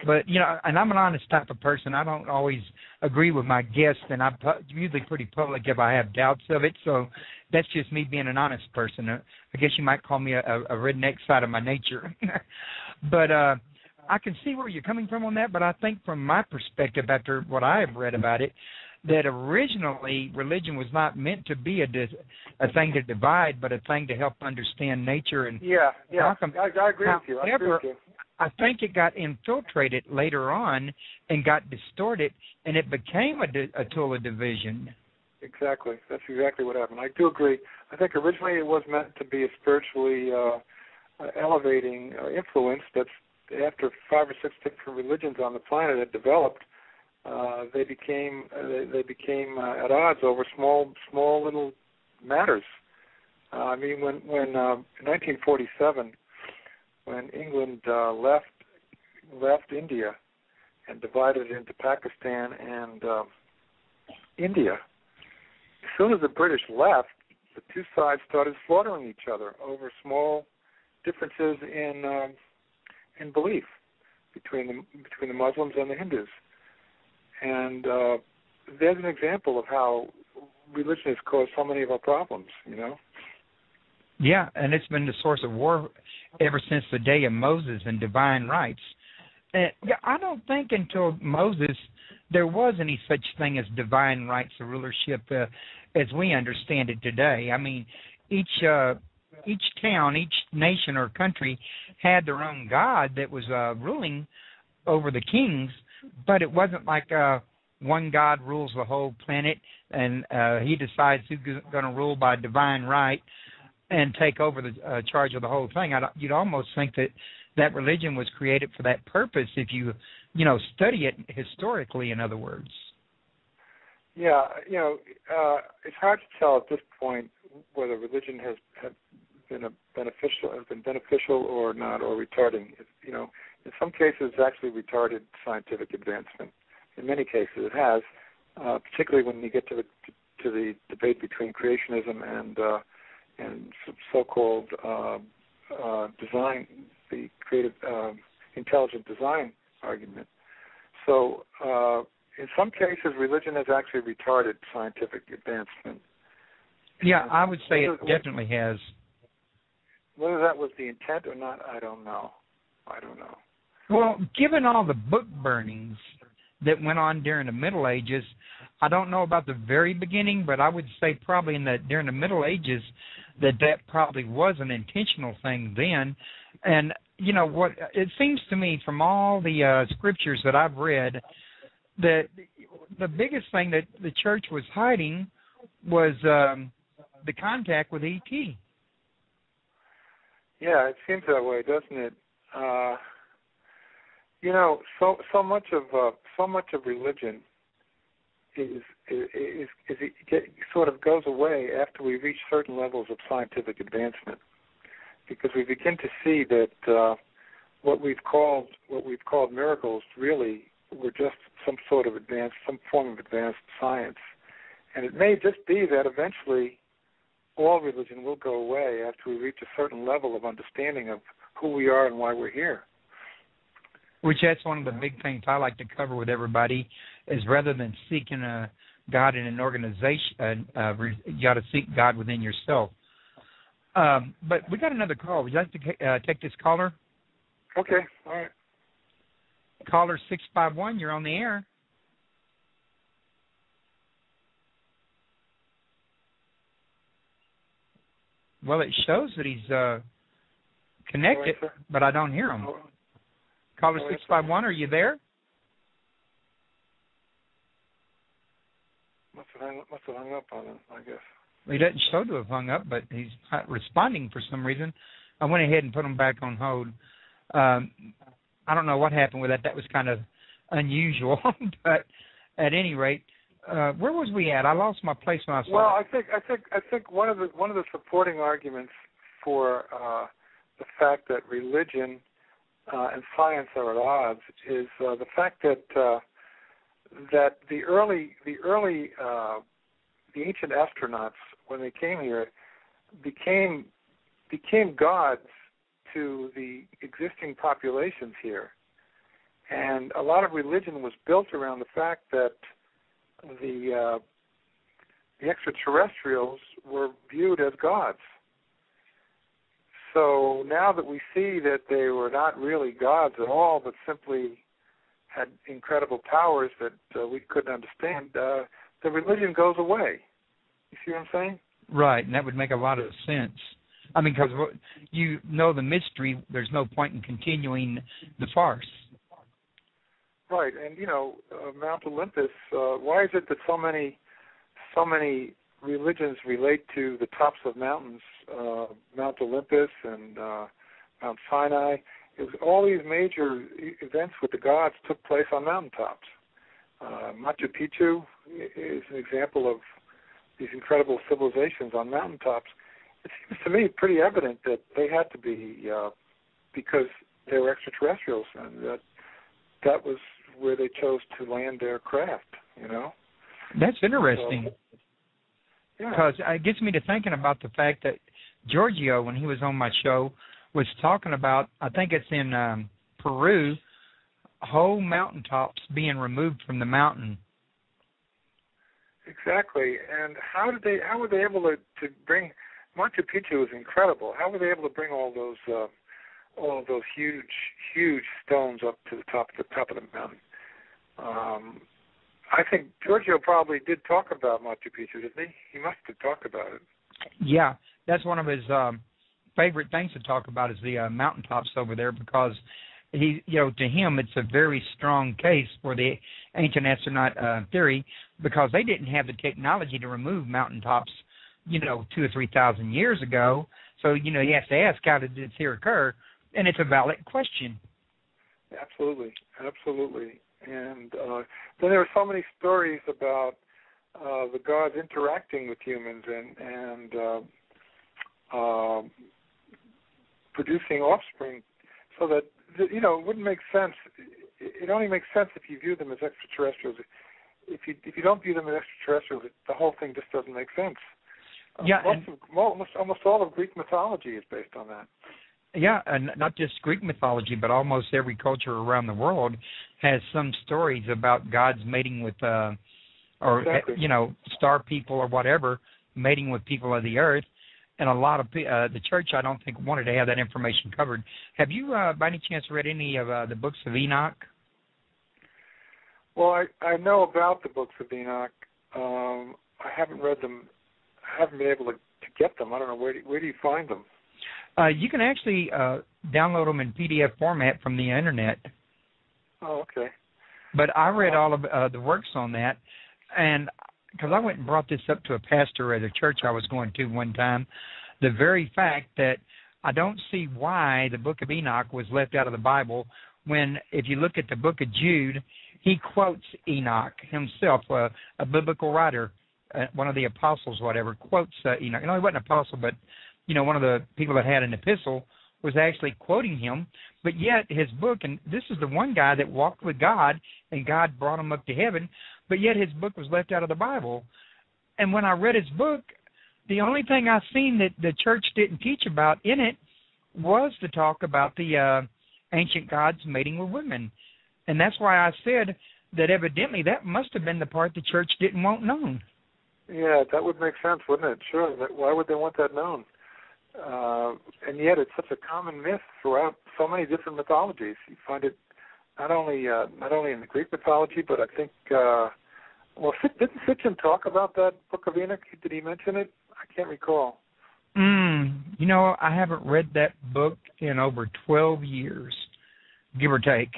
but, and I'm an honest type of person. I don't always agree with my guests, and I'm usually pretty public if I have doubts of it, so that's just me being an honest person. I guess you might call me a redneck side of my nature. But I can see where you're coming from on that, but I think from my perspective, after what I have read about it, that originally religion was not meant to be a thing to divide, but a thing to help understand nature and I agree with you. However, I think it got infiltrated later on and got distorted, and it became a tool of division. Exactly. That's exactly what happened. I do agree. I think originally it was meant to be a spiritually elevating influence. That's after 5 or 6 different religions on the planet had developed. They became at odds over small little matters. I mean, when in 1947, when England left India and divided into Pakistan and India, as soon as the British left, the two sides started slaughtering each other over small differences in belief between the Muslims and the Hindus. And there's an example of how religion has caused so many of our problems, Yeah, and it's been the source of war ever since the day of Moses and divine rights. I don't think until Moses there was any such thing as divine rights or rulership as we understand it today. I mean, each town, each nation or country had their own god that was ruling over the kings, but it wasn't like one god rules the whole planet and he decides who's going to rule by divine right and take over the charge of the whole thing. You'd almost think that religion was created for that purpose if you study it historically, in other words. Yeah, it's hard to tell at this point whether religion has been beneficial or not, or retarding. In some cases, it's actually retarded scientific advancement. In many cases, it has, particularly when you get to the debate between creationism and so-called design, the creative intelligent design argument. So, in some cases, religion has actually retarded scientific advancement. Yeah, I would say it definitely has. Whether that was the intent or not, I don't know. Well, given all the book burnings that went on during the Middle Ages, I don't know about the very beginning, but I would say probably during the Middle Ages that probably was an intentional thing then. And, what it seems to me from all the scriptures that I've read, that the biggest thing that the church was hiding was the contact with E.T. Yeah, it seems that way, doesn't it? So much of religion sort of goes away after we reach certain levels of scientific advancement, because we begin to see that what we've called miracles really were just some form of advanced science, and it may just be that eventually all religion will go away after we reach a certain level of understanding of who we are and why we're here. Which that's one of the big things I like to cover with everybody is rather than seeking a God in an organization, you got to seek God within yourself. But we got another call. Would you like to take this caller? Okay, all right. Caller 651, you're on the air. Well, it shows that he's connected, but I don't hear him. Caller 651, are you there? must have hung up on him, I guess. He doesn't show to have hung up, but he's not responding for some reason. I went ahead and put him back on hold. I don't know what happened with that. That was kind of unusual, but at any rate, where was we at? I lost my place when I saw. Well, I think one of the supporting arguments for the fact that religion and science are at odds is the fact that the ancient astronauts, when they came here, became gods to the existing populations here, and a lot of religion was built around the fact that the extraterrestrials were viewed as gods. So now that we see that they were not really gods at all, but simply had incredible powers that we couldn't understand, the religion goes away. You see what I'm saying? Right, and that would make a lot of sense. I mean, because you know the mystery, there's no point in continuing the farce. Right, and Mount Olympus. Why is it that so many religions relate to the tops of mountains, Mount Olympus and Mount Sinai? It was all these major events with the gods took place on mountaintops. Machu Picchu is an example of these incredible civilizations on mountaintops. It seems to me pretty evident that they had to be because they were extraterrestrials, and that was where they chose to land their craft. That's interesting. So, because it gets me to thinking about the fact that Giorgio, when he was on my show, was talking about, I think it's in Peru, whole mountaintops being removed from the mountain. Exactly. And how were they able to bring Machu Picchu is incredible. How were they able to bring all of those huge stones up to the top of the mountain? I think Giorgio probably did talk about Machu Picchu, didn't he? He must have talked about it. Yeah, that's one of his favorite things to talk about is the mountaintops over there, because to him it's a very strong case for the ancient astronaut theory, because they didn't have the technology to remove mountaintops 2,000 or 3,000 years ago. So, you have to ask, how did this here occur? And it's a valid question. Absolutely. And then there are so many stories about the gods interacting with humans and producing offspring, so that, it wouldn't make sense. It only makes sense if you view them as extraterrestrials. If you don't view them as extraterrestrials, the whole thing just doesn't make sense. Yeah, almost all of Greek mythology is based on that. Yeah, and not just Greek mythology, but almost every culture around the world has some stories about gods mating with, Exactly. Star people or whatever, mating with people of the earth. And a lot of the church, I don't think, wanted to have that information covered. Have you, by any chance, read any of the books of Enoch? Well, I know about the books of Enoch. I haven't read them. I haven't been able to get them. I don't know, where do you find them? You can actually download them in PDF format from the internet. Oh, okay. But I read all of the works on that, and because I went and brought this up to a pastor at a church I was going to one time, the very fact that I don't see why the book of Enoch was left out of the Bible, when if you look at the book of Jude, he quotes Enoch himself, a biblical writer, one of the apostles, whatever, quotes Enoch. He wasn't an apostle, but one of the people that had an epistle was actually quoting him, but yet his book, and this is the one guy that walked with God, and God brought him up to heaven, but yet his book was left out of the Bible. And when I read his book, the only thing I seen that the church didn't teach about in it was to talk about the ancient gods mating with women. And that's why I said that evidently that must have been the part the church didn't want known. Yeah, that would make sense, wouldn't it? Sure. Why would they want that known? And yet it's such a common myth throughout so many different mythologies. You find it not only in the Greek mythology, but I think, didn't Sitchin talk about that book of Enoch? Did he mention it? I can't recall. I haven't read that book in over 12 years, give or take.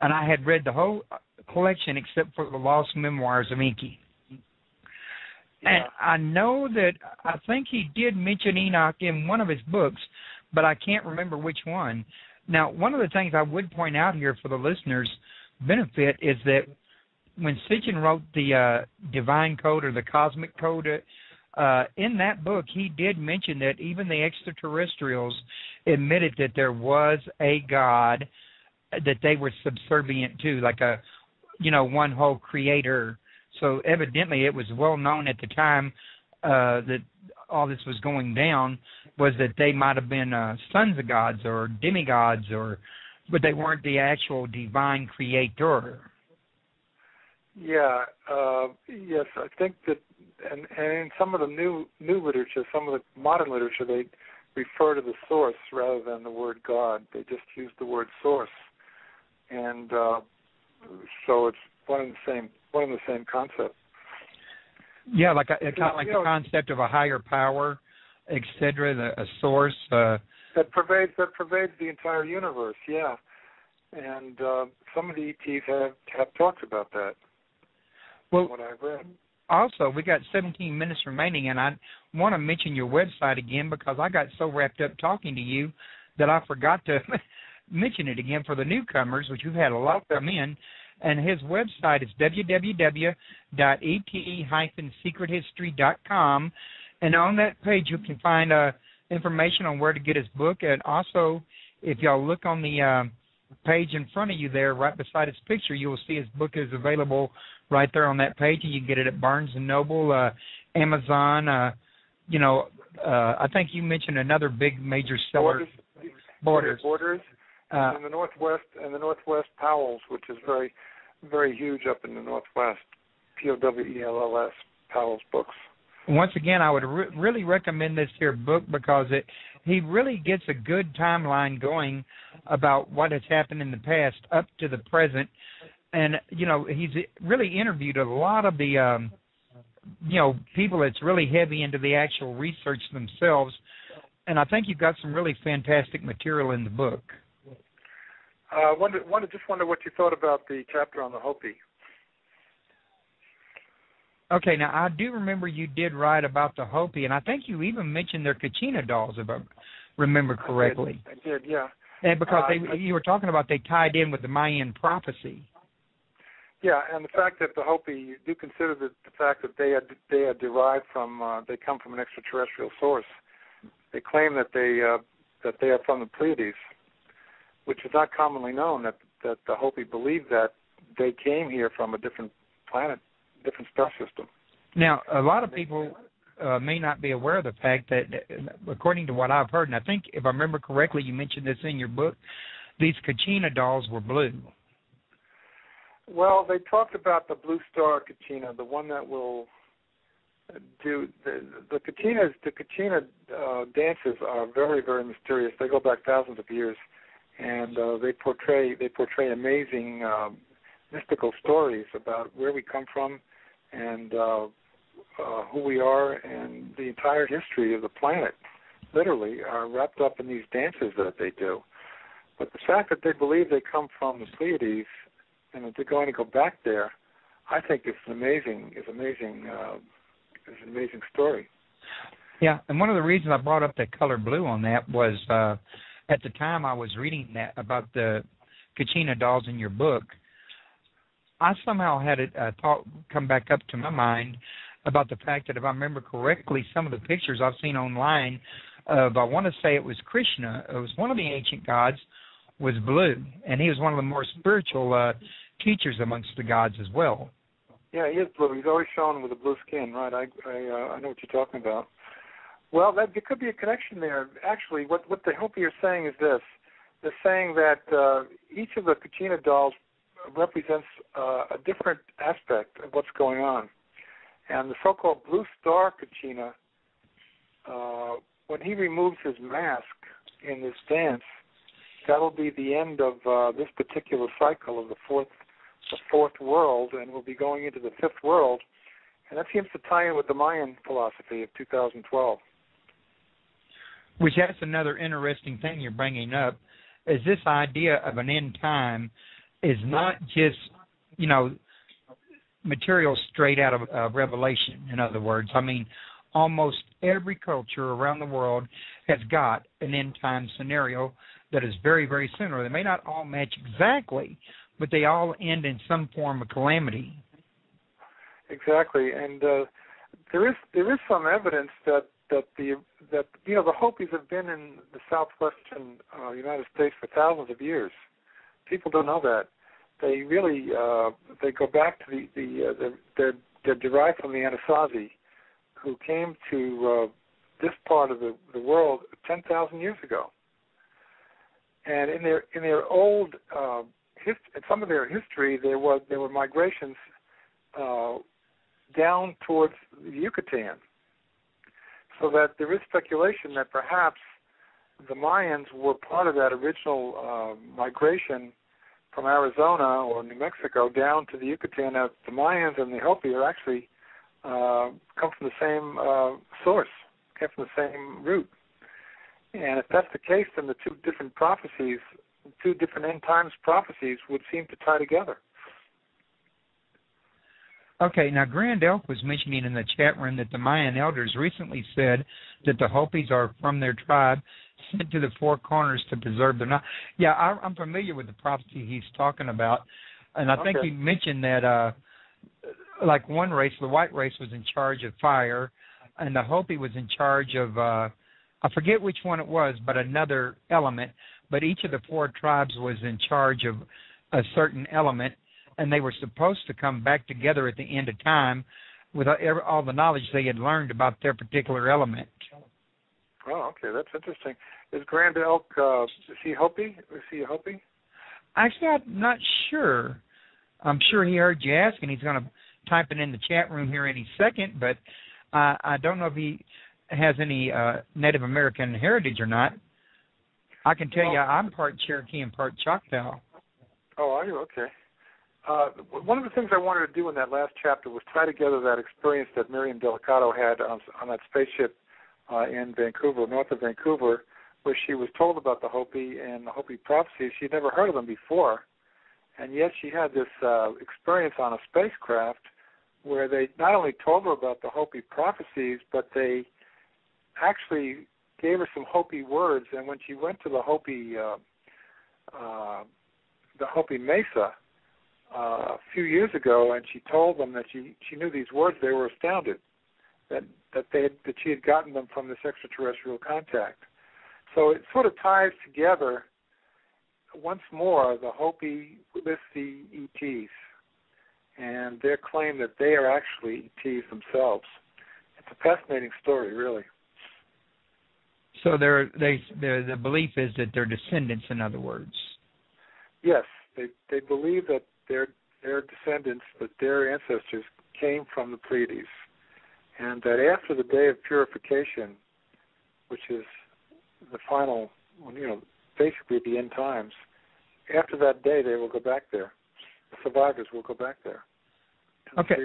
And I had read the whole collection except for the Lost Memoirs of Enki. And I know that I think he did mention Enoch in one of his books, but I can't remember which one. Now, one of the things I would point out here for the listeners' benefit is that when Sitchin wrote the Divine Code or the Cosmic Code, in that book he did mention that even the extraterrestrials admitted that there was a God that they were subservient to, like a, one whole creator. So evidently it was well known at the time that all this was going down, was that they might have been sons of gods or demigods, but they weren't the actual divine creator. Yeah, yes, I think that, and in some of the new literature, some of the modern literature, they refer to the source rather than the word God. They just use the word source, and so it's one and the same concept. Yeah, like kind of like the concept of a higher power, etc., a source that pervades the entire universe. Yeah, and some of the ETs have talked about that. Well, what I've read. Also, we got 17 minutes remaining, and I want to mention your website again because I got so wrapped up talking to you that I forgot to mention it again for the newcomers, which you've had a lot come in. And his website is www.et-secrethistory.com. And on that page, you can find information on where to get his book. And also, if y'all look on the page in front of you there, right beside his picture, you will see his book is available right there on that page. And you can get it at Barnes & Noble, Amazon. I think you mentioned another big major seller. Borders. And the Northwest Powell's, which is very, very huge up in the Northwest. Powells, Powell's books. Once again, I would really recommend this here book because he really gets a good timeline going about what has happened in the past up to the present. And, he's really interviewed a lot of the, people that's really heavy into the actual research themselves. And I think you've got some really fantastic material in the book. Just wonder what you thought about the chapter on the Hopi. Okay, now I do remember you did write about the Hopi, and I think you even mentioned their Kachina dolls, if I remember correctly. I did, yeah. And because you were talking about they tied in with the Mayan prophecy. Yeah, and the fact that the Hopi, you do consider the fact that they are derived from, they come from an extraterrestrial source. They claim that they are from the Pleiades, which is not commonly known, that the Hopi believe that they came here from a different planet, different star system. Now, a lot of people may not be aware of the fact that, according to what I've heard, and I think if I remember correctly, you mentioned this in your book, these Kachina dolls were blue. Well, they talked about the blue star Kachina, the one that will do the Kachina dances are very, very mysterious. They go back thousands of years, and they portray amazing mystical stories about where we come from and who we are, and the entire history of the planet. Literally, are wrapped up in these dances that they do. But the fact that they believe they come from the Pleiades and that they're going to go back there, I think it's an amazing story. Yeah, and one of the reasons I brought up the color blue on that was at the time I was reading that about the Kachina dolls in your book, I somehow had a thought come back up to my mind about the fact that if I remember correctly, some of the pictures I've seen online of, I want to say it was Krishna, it was one of the ancient gods, was blue, and he was one of the more spiritual teachers amongst the gods as well. Yeah, he is blue. He's always shown with a blue skin, right? I know what you're talking about. Well, there could be a connection there. Actually, what the Hopi are saying is this. They're saying that each of the Kachina dolls represents a different aspect of what's going on. And the so-called blue star Kachina, when he removes his mask in this dance, that'll be the end of this particular cycle of the fourth world, and we'll be going into the fifth world. And that seems to tie in with the Mayan philosophy of 2012. Which that's another interesting thing you're bringing up, is this idea of an end time is not just, material straight out of Revelation, in other words. I mean, almost every culture around the world has got an end-time scenario that is very, very similar. They may not all match exactly, but they all end in some form of calamity. Exactly, and there is some evidence that the Hopis have been in the southwestern United States for thousands of years. People don't know that. They really they go back to they're derived from the Anasazi, who came to this part of the world 10,000 years ago. And in their old some of their history, there were migrations down towards the Yucatan. So that there is speculation that perhaps the Mayans were part of that original migration from Arizona or New Mexico down to the Yucatan. Now, the Mayans and the Hopi are actually come from the same source, came from the same root. And if that's the case, then the two different end times prophecies would seem to tie together. Okay, now Grand Elf was mentioning in the chat room that the Mayan elders recently said that the Hopis are from their tribe sent to the four corners to preserve their knowledge. Yeah, I'm familiar with the prophecy he's talking about, and I think he mentioned that like one race, the white race, was in charge of fire, and the Hopi was in charge of, I forget which one it was, but another element, but each of the four tribes was in charge of a certain element, and they were supposed to come back together at the end of time with all the knowledge they had learned about their particular element. Oh, okay, that's interesting. Is Grand Elk, is he Hopi? Is he a Hopi? Actually, I'm not sure. I'm sure he heard you ask, and he's going to type it in the chat room here any second, but I don't know if he has any Native American heritage or not. I can tell you I'm part Cherokee and part Choctaw. Oh, are you? Okay. One of the things I wanted to do in that last chapter was tie together that experience that Miriam Delicato had on that spaceship in Vancouver, north of Vancouver, where she was told about the Hopi and the Hopi prophecies. She'd never heard of them before, and yet she had this experience on a spacecraft where they not only told her about the Hopi prophecies, but they actually gave her some Hopi words. And when she went to the Hopi Mesa a few years ago, and she told them that she knew these words, they were astounded that she had gotten them from this extraterrestrial contact. So it sort of ties together once more the Hopi with the ETs and their claim that they are actually ETs themselves. It's a fascinating story, really. So the belief is that they're descendants, in other words. Yes, they believe that their descendants, that their ancestors came from the Pleiades, and that after the day of purification, which is the final, basically the end times, after that day they will go back there. The survivors will go back there. Okay.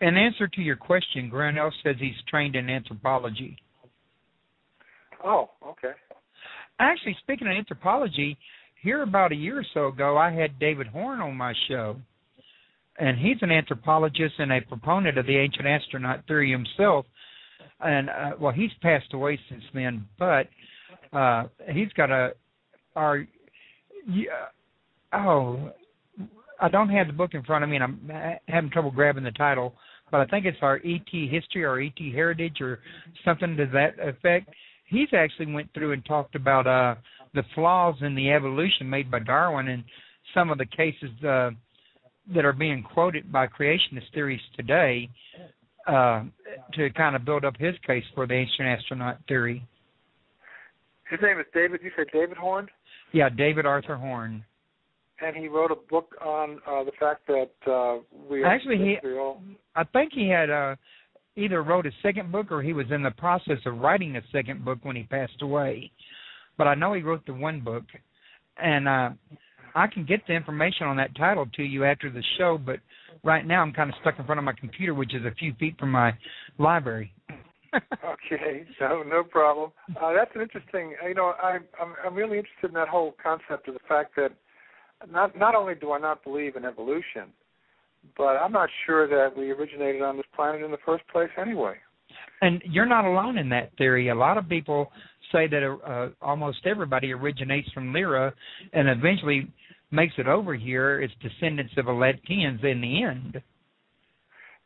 In answer to your question, Granell says he's trained in anthropology. Oh, okay. Actually, speaking of anthropology, here about a year or so ago, I had David Horn on my show, and he's an anthropologist and a proponent of the ancient astronaut theory himself. And, he's passed away since then, but he's got I don't have the book in front of me, and I'm having trouble grabbing the title, but I think it's our ET history or ET heritage or something to that effect. He's actually went through and talked about the flaws in the evolution made by Darwin and some of the cases that are being quoted by creationist theories today to kind of build up his case for the ancient astronaut theory. His name is David. You said David Horn? Yeah, David Arthur Horn. And he wrote a book on the fact that we actually I think he had either wrote a second book or he was in the process of writing a second book when he passed away. But I know he wrote the one book, and I can get the information on that title to you after the show, but right now I'm kind of stuck in front of my computer, which is a few feet from my library. Okay, no problem. That's an interesting, I'm really interested in that whole concept of the fact that not only do I not believe in evolution, but I'm not sure that we originated on this planet in the first place anyway. And you're not alone in that theory. A lot of people say that almost everybody originates from Lear and eventually makes it over here. It's descendants of Atlanteans in the end.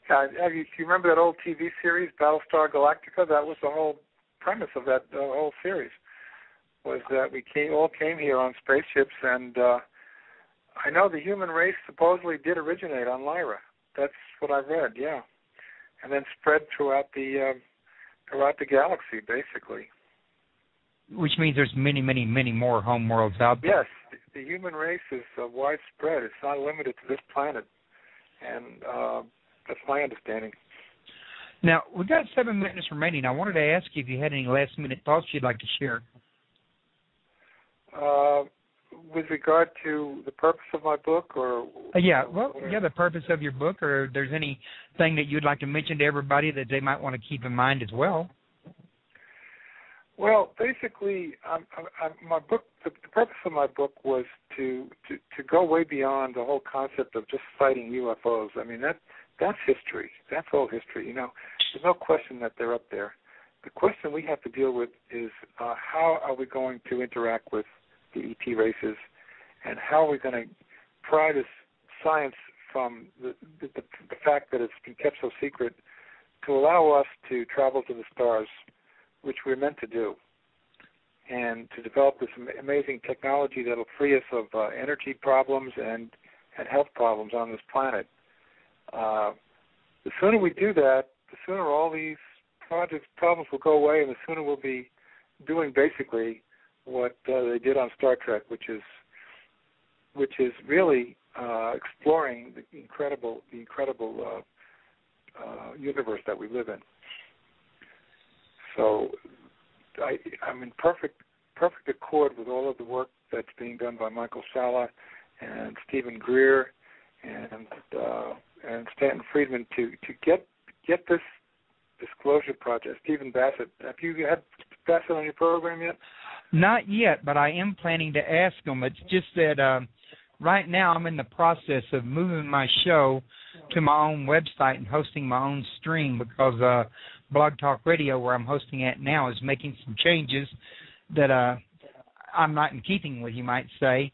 Do you remember that old TV series, Battlestar Galactica? That was the whole premise of that whole series, was that we all came here on spaceships, and I know the human race supposedly did originate on Lyra. That's what I've read, yeah, and then spread throughout the galaxy, basically. Which means there's many, many, many more homeworlds out there. Yes, the human race is widespread. It's not limited to this planet, and that's my understanding. Now, we've got 7 minutes remaining. I wanted to ask you if you had any last-minute thoughts you'd like to share. With regard to the purpose of my book, or the purpose of your book, or if there's anything that you'd like to mention to everybody that they might want to keep in mind as well. Well, basically, my book. The purpose of my book was to go way beyond the whole concept of just sighting UFOs. I mean, that's history. That's all history. You know, there's no question that they're up there. The question we have to deal with is how are we going to interact with the ET races, and how are we going to pry this science from the fact that it's been kept so secret to allow us to travel to the stars, which we're meant to do, and to develop this amazing technology that will free us of energy problems and health problems on this planet. The sooner we do that, the sooner all these problems will go away, and the sooner we'll be doing basically what they did on Star Trek, which is really exploring the incredible universe that we live in. So I'm in perfect accord with all of the work that's being done by Michael Salla and Stephen Greer and Stanton Friedman to get this disclosure project. Stephen Bassett, have you had Bassett on your program yet? Not yet, but I am planning to ask him. It's just that right now I'm in the process of moving my show to my own website and hosting my own stream, because Blog Talk Radio, where I'm hosting at now, is making some changes that I'm not in keeping with, you might say.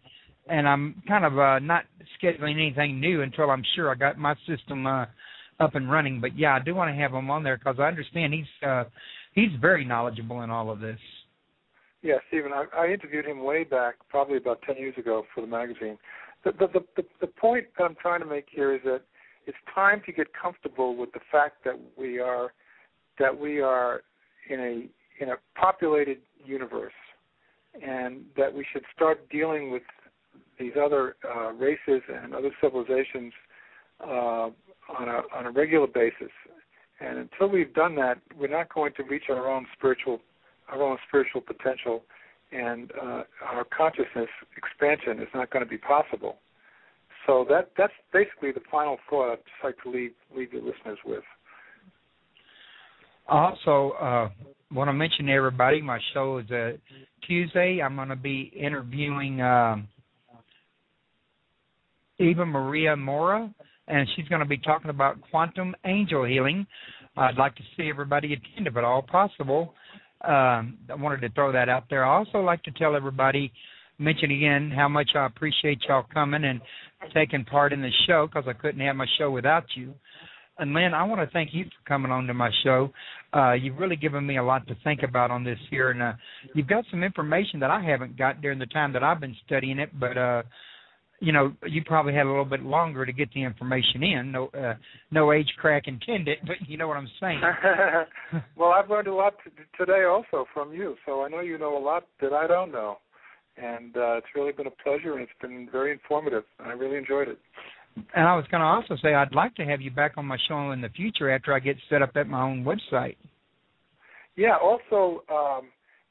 And I'm kind of not scheduling anything new until I'm sure I got my system up and running. But, yeah, I do want to have him on there because I understand he's very knowledgeable in all of this. Yeah, Stephen, I interviewed him way back, probably about 10 years ago for the magazine. The point that I'm trying to make here is that it's time to get comfortable with the fact that we are in a populated universe, and that we should start dealing with these other races and other civilizations on a regular basis. And until we've done that, we're not going to reach our own spiritual potential, and our consciousness expansion is not going to be possible. So that's basically the final thought I'd just like to leave your listeners with. Also, want to mention to everybody, my show is Tuesday. I'm going to be interviewing Eva Maria Mora, and she's going to be talking about quantum angel healing. I'd like to see everybody attend if at all possible. I wanted to throw that out there. I also like to tell everybody, mention again how much I appreciate y'all coming and taking part in the show, because I couldn't have my show without you. And Lynn, I want to thank you for coming on to my show. You've really given me a lot to think about on this here, and you've got some information that I haven't got during the time that I've been studying it, but you probably had a little bit longer to get the information in. No age crack intended, but you know what I'm saying. Well, I've learned a lot today also from you, so I know you know a lot that I don't know. And it's really been a pleasure, and it's been very informative. I really enjoyed it. And I was going to also say I'd like to have you back on my show in the future after I get set up at my own website. Yeah, also,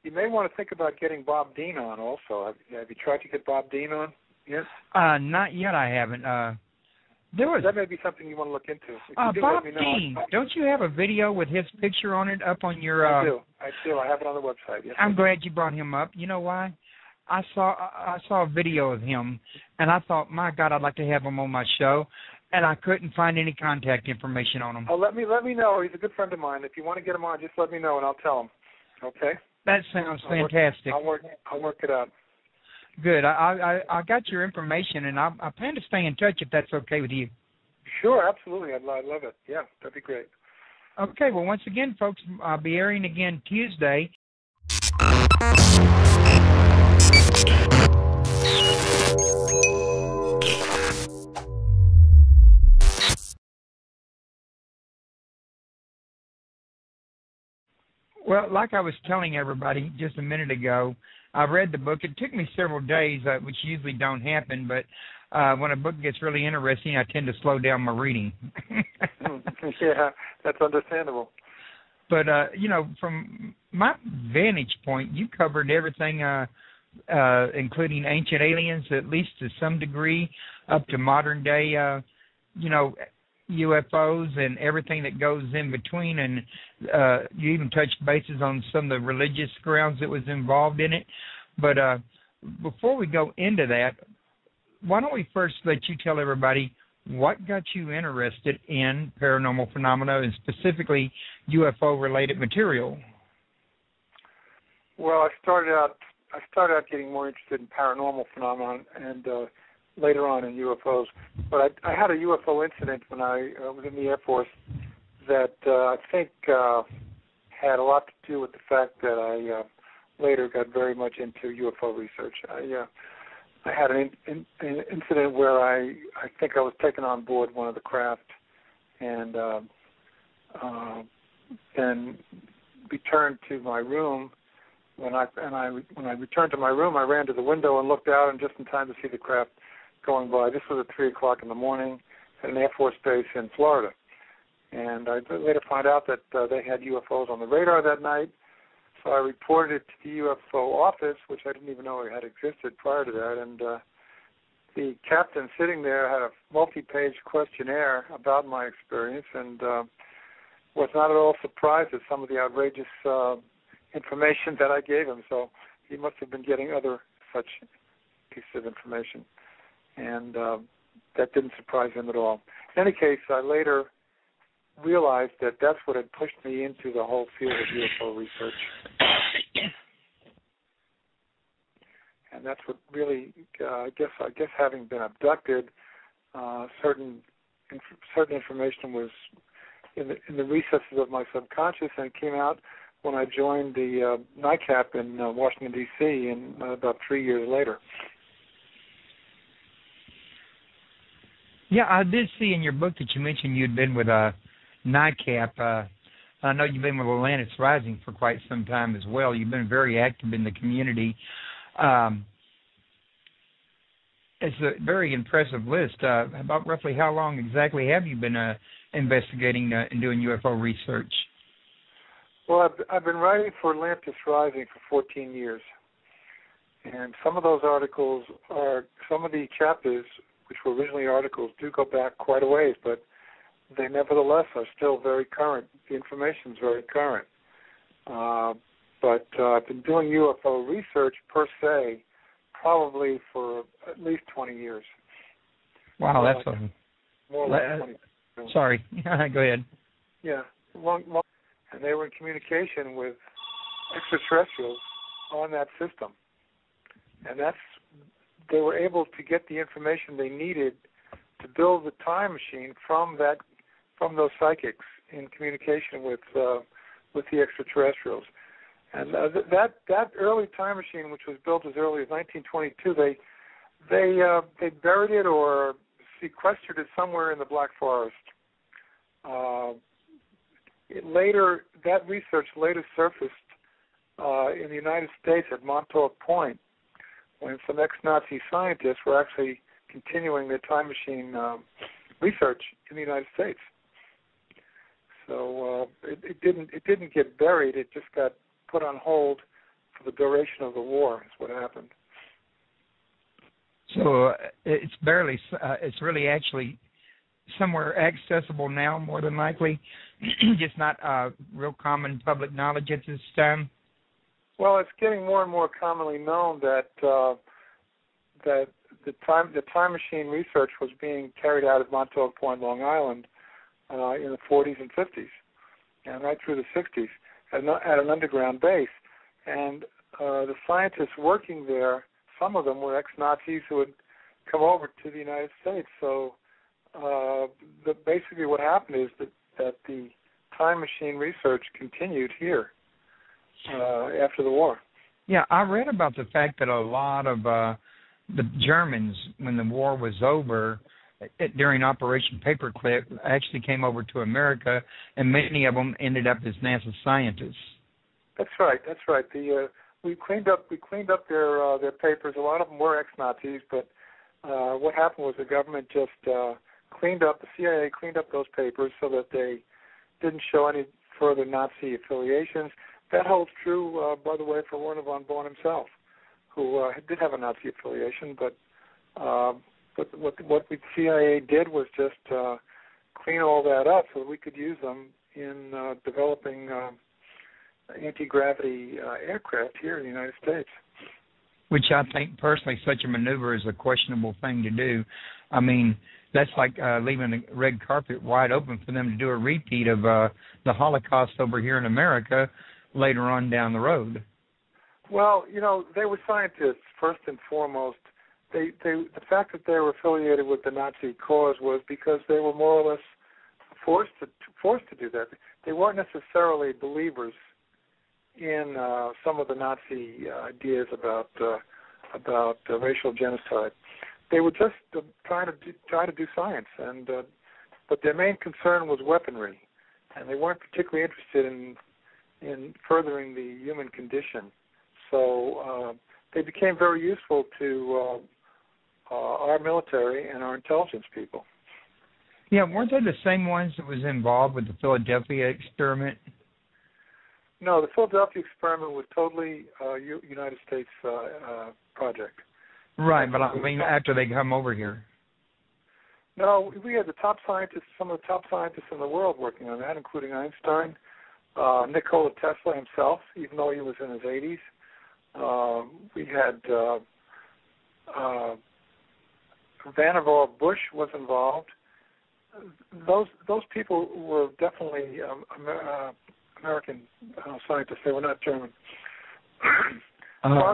you may want to think about getting Bob Dean on also. Have you tried to get Bob Dean on? Yes? Not yet, I haven't. That may be something you want to look into. Bob Dean, don't you have a video with his picture on it up on your... I do. I have it on the website. Yes, I'm glad you brought him up. You know why? I saw a video of him, and I thought, my God, I'd like to have him on my show. And I couldn't find any contact information on him. Oh, let me know. He's a good friend of mine. If you want to get him on, just let me know and I'll tell him. Okay? That sounds fantastic. I'll work it out. Good. I got your information, and I plan to stay in touch if that's okay with you. Sure, absolutely. I'd love it. Yeah, that'd be great. Okay. Well, once again, folks, I'll be airing again Tuesday. Well, like I was telling everybody just a minute ago, I read the book. It took me several days, which usually don't happen, but when a book gets really interesting, I tend to slow down my reading. Yeah, that's understandable. But, from my vantage point, you covered everything, including ancient aliens, at least to some degree, up to modern day, UFOs and everything that goes in between, and you even touched bases on some of the religious grounds that was involved in it. But before we go into that, why don't we first let you tell everybody what got you interested in paranormal phenomena and specifically UFO-related material? Well, I started out getting more interested in paranormal phenomena and later on in UFOs. But I had a UFO incident when I was in the Air Force that I think had a lot to do with the fact that I later got very much into UFO research. I had an incident where I think I was taken on board one of the craft and then returned to my room. When I returned to my room, I ran to the window and looked out, and just in time to see the craft going by. This was at 3 o'clock in the morning at an Air Force base in Florida. And I later found out that they had UFOs on the radar that night. So I reported it to the UFO office, which I didn't even know it had existed prior to that. And the captain sitting there had a multi-page questionnaire about my experience and was not at all surprised at some of the outrageous information that I gave him. So he must have been getting other such pieces of information. And that didn't surprise him at all. In any case, I later realized that that's what had pushed me into the whole field of UFO research. And that's what really, I guess having been abducted, certain information was in the recesses of my subconscious, and it came out when I joined the NICAP in Washington, D.C. in about 3 years later. Yeah, I did see in your book that you mentioned you'd been with NICAP. I know you've been with Atlantis Rising for quite some time as well. You've been very active in the community. It's a very impressive list. About roughly how long exactly have you been investigating and doing UFO research? Well, I've been writing for Atlantis Rising for 14 years. And some of those articles some of the chapters, which were originally articles, do go back quite a ways, but they nevertheless are still very current. The information is very current. But I've been doing UFO research per se probably for at least 20 years. Wow, that's more like 20 years. Sorry, go ahead. Yeah, long, and they were in communication with extraterrestrials on that system. And they were able to get the information they needed to build the time machine from those psychics in communication with the extraterrestrials. And that early time machine, which was built as early as 1922, they buried it or sequestered it somewhere in the Black Forest. That research later surfaced in the United States at Montauk Point, when some ex-Nazi scientists were actually continuing their time machine research in the United States. So it didn't get buried; it just got put on hold for the duration of the war. Is what happened. So it's really actually somewhere accessible now, more than likely, just not real common public knowledge at this time. Well, it's getting more and more commonly known that the time machine research was being carried out at Montauk Point, Long Island, in the 40s and 50s, and right through the 60s at an underground base. And the scientists working there, some of them were ex-Nazis who had come over to the United States. So basically what happened is that the time machine research continued here after the war. Yeah, I read about the fact that a lot of the Germans, when the war was over, during Operation Paperclip, actually came over to America, and many of them ended up as NASA scientists. That's right. We cleaned up their papers. A lot of them were ex-Nazis, but what happened was the government just cleaned up. The CIA cleaned up those papers so that they didn't show any further Nazi affiliations. That holds true, by the way, for Werner von Braun himself, who did have a Nazi affiliation, but what the CIA did was just clean all that up so that we could use them in developing anti-gravity aircraft here in the United States. Which I think, personally, such a maneuver is a questionable thing to do. I mean, that's like leaving the red carpet wide open for them to do a repeat of the Holocaust over here in America later on down the road. Well, they were scientists, first and foremost. The fact that they were affiliated with the Nazi cause was because they were more or less forced to do that. They weren't necessarily believers in some of the Nazi ideas about racial genocide. They were just trying to do science, but their main concern was weaponry, and they weren't particularly interested in furthering the human condition. So they became very useful to our military and our intelligence people. Yeah, weren't they the same ones that was involved with the Philadelphia experiment? No, the Philadelphia experiment was totally United States project. Right, but I mean after they come over here. No, we had some of the top scientists in the world working on that, including Einstein, Nikola Tesla himself, even though he was in his 80s. We had Vannevar Bush was involved. Those people were definitely American scientists. They were not German. As far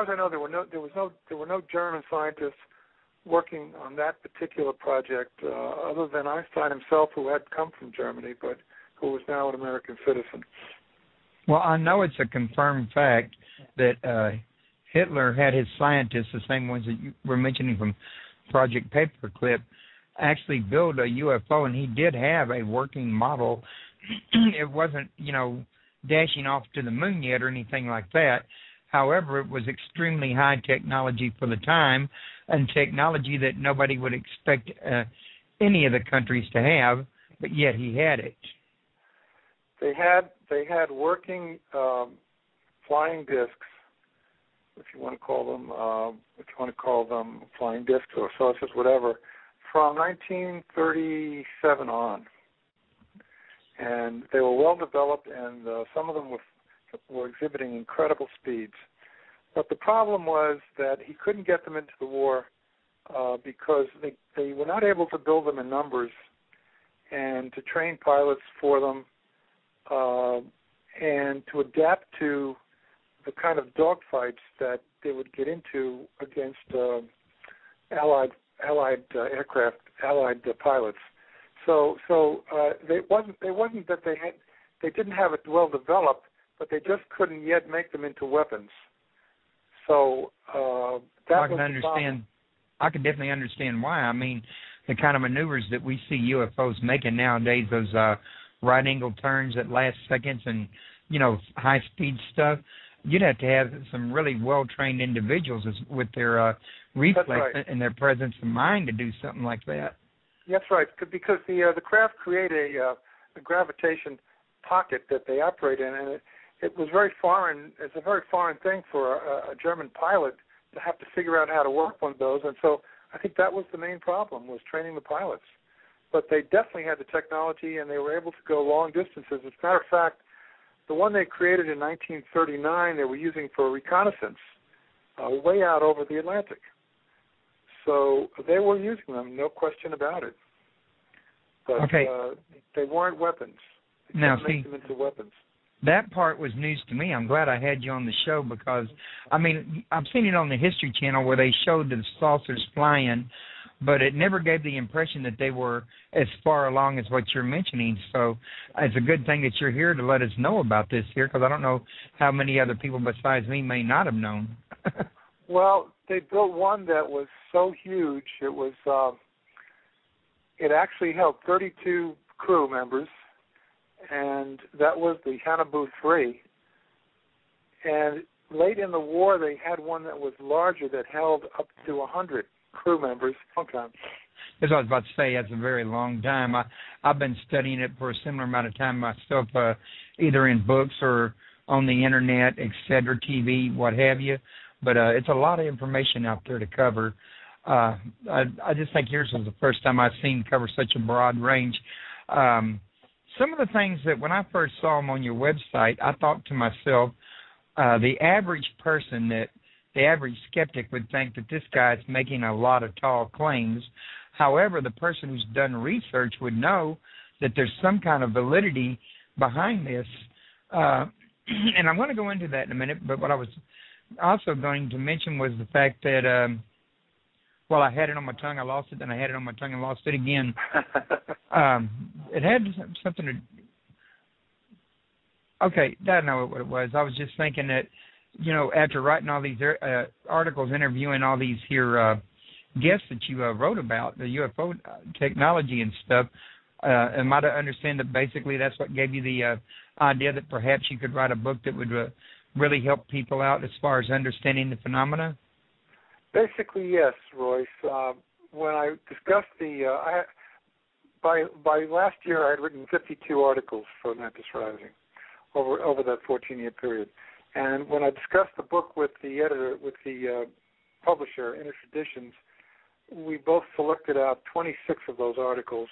as I know, there were no German scientists working on that particular project, other than Einstein himself, who had come from Germany, but who was now an American citizen. Well, I know it's a confirmed fact that Hitler had his scientists, the same ones that you were mentioning from Project Paperclip, actually build a UFO, and he did have a working model. It wasn't, dashing off to the moon yet or anything like that. However, it was extremely high technology for the time, and technology that nobody would expect any of the countries to have, but yet he had it. They had working flying discs, if you want to call them flying discs or saucers, whatever, from 1937 on. And they were well developed, and some of them were exhibiting incredible speeds. But the problem was that he couldn't get them into the war because they were not able to build them in numbers and to train pilots for them and to adapt to the kind of dogfights that they would get into against Allied aircraft, Allied pilots. So it wasn't that they didn't have it well developed, but they just couldn't yet make them into weapons. So that I can understand. I can definitely understand why. I mean, the kind of maneuvers that we see UFOs making nowadays, those right angle turns that last seconds and high speed stuff. You'd have to have some really well trained individuals with their reflex and their presence of mind to do something like that. That's right, because the craft create a gravitation pocket that they operate in, and it was very foreign. It's a very foreign thing for a German pilot to have to figure out how to work one of those, and so I think that was the main problem, was training the pilots. But they definitely had the technology, and they were able to go long distances. As a matter of fact, the one they created in 1939, they were using for reconnaissance way out over the Atlantic. So they were using them, no question about it. But okay. They weren't weapons. They Now, couldn't make them into weapons. That part was news to me. I'm glad I had you on the show because, I mean, I've seen it on the History Channel where they showed the saucers flying, but it never gave the impression that they were as far along as what you're mentioning. So it's a good thing that you're here to let us know about this here because I don't know how many other people besides me may not have known. Well, they built one that was so huge. It actually held 32 crew members, and that was the Hanabu 3. And late in the war, they had one that was larger that held up to 100 crew members. Long time. As I was about to say, that's a very long time. I've been studying it for a similar amount of time myself, either in books or on the internet, etc., TV, what have you. But it's a lot of information out there to cover. I just think yours was the first time I've seen cover such a broad range. Some of the things that when I first saw them on your website, I thought to myself, the average person, the average skeptic would think that this guy's making a lot of tall claims. However, the person who's done research would know that there's some kind of validity behind this. And I'm going to go into that in a minute, but what I was also going to mention was the fact that, well, I had it on my tongue, I lost it, then I had it on my tongue and lost it again. It had something to... Okay, I know what it was. I was just thinking that, you know, after writing all these articles, interviewing all these here guests that you wrote about, the UFO technology and stuff, am I to understand that basically that's what gave you the idea that perhaps you could write a book that would really help people out as far as understanding the phenomena? Basically, yes, Royce. When I discussed by last year, I had written 52 articles for Mantis Rising over that 14-year period. And when I discussed the book with the editor, with the publisher, Intertraditions, we both selected out 26 of those articles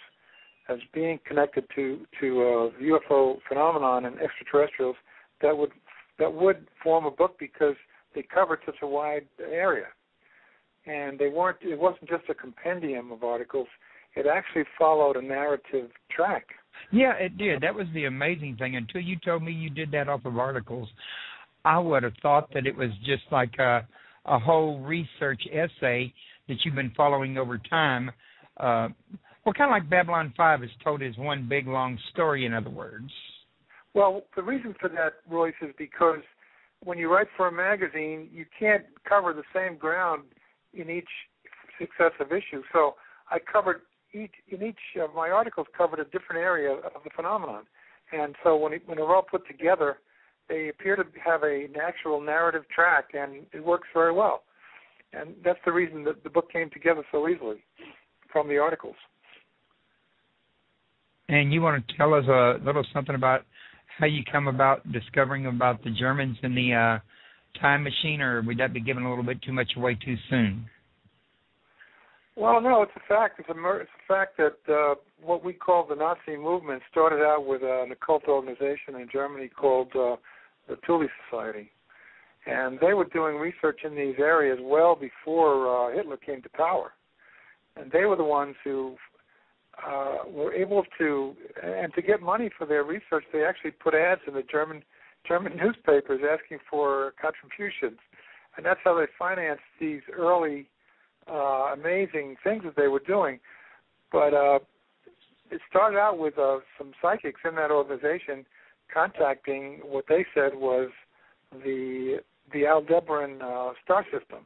as being connected to UFO phenomenon and extraterrestrials that would form a book because they covered such a wide area. And it wasn't just a compendium of articles. It actually followed a narrative track. Yeah, it did. That was the amazing thing. Until you told me you did that off of articles, I would have thought that it was just like a whole research essay that you've been following over time. Well, kind of like Babylon 5 is told as one big, long story, in other words. Well, the reason for that, Royce, is because when you write for a magazine, you can't cover the same ground in each successive issue. So I covered each of my articles covered a different area of the phenomenon. And so when they're all put together, they appear to have a natural narrative track, and it works very well. And that's the reason that the book came together so easily from the articles. And you want to tell us a little something about how you come about discovering about the Germans in the time machine, or would that be giving a little bit too much away too soon? Well, no, it's a fact. It's a fact that what we call the Nazi movement started out with an occult organization in Germany called the Thule Society. And they were doing research in these areas well before Hitler came to power. And they were the ones who were able to, and to get money for their research, they actually put ads in the German newspapers asking for contributions. And that's how they financed these early amazing things that they were doing. But it started out with some psychics in that organization contacting what they said was the Aldebaran star system.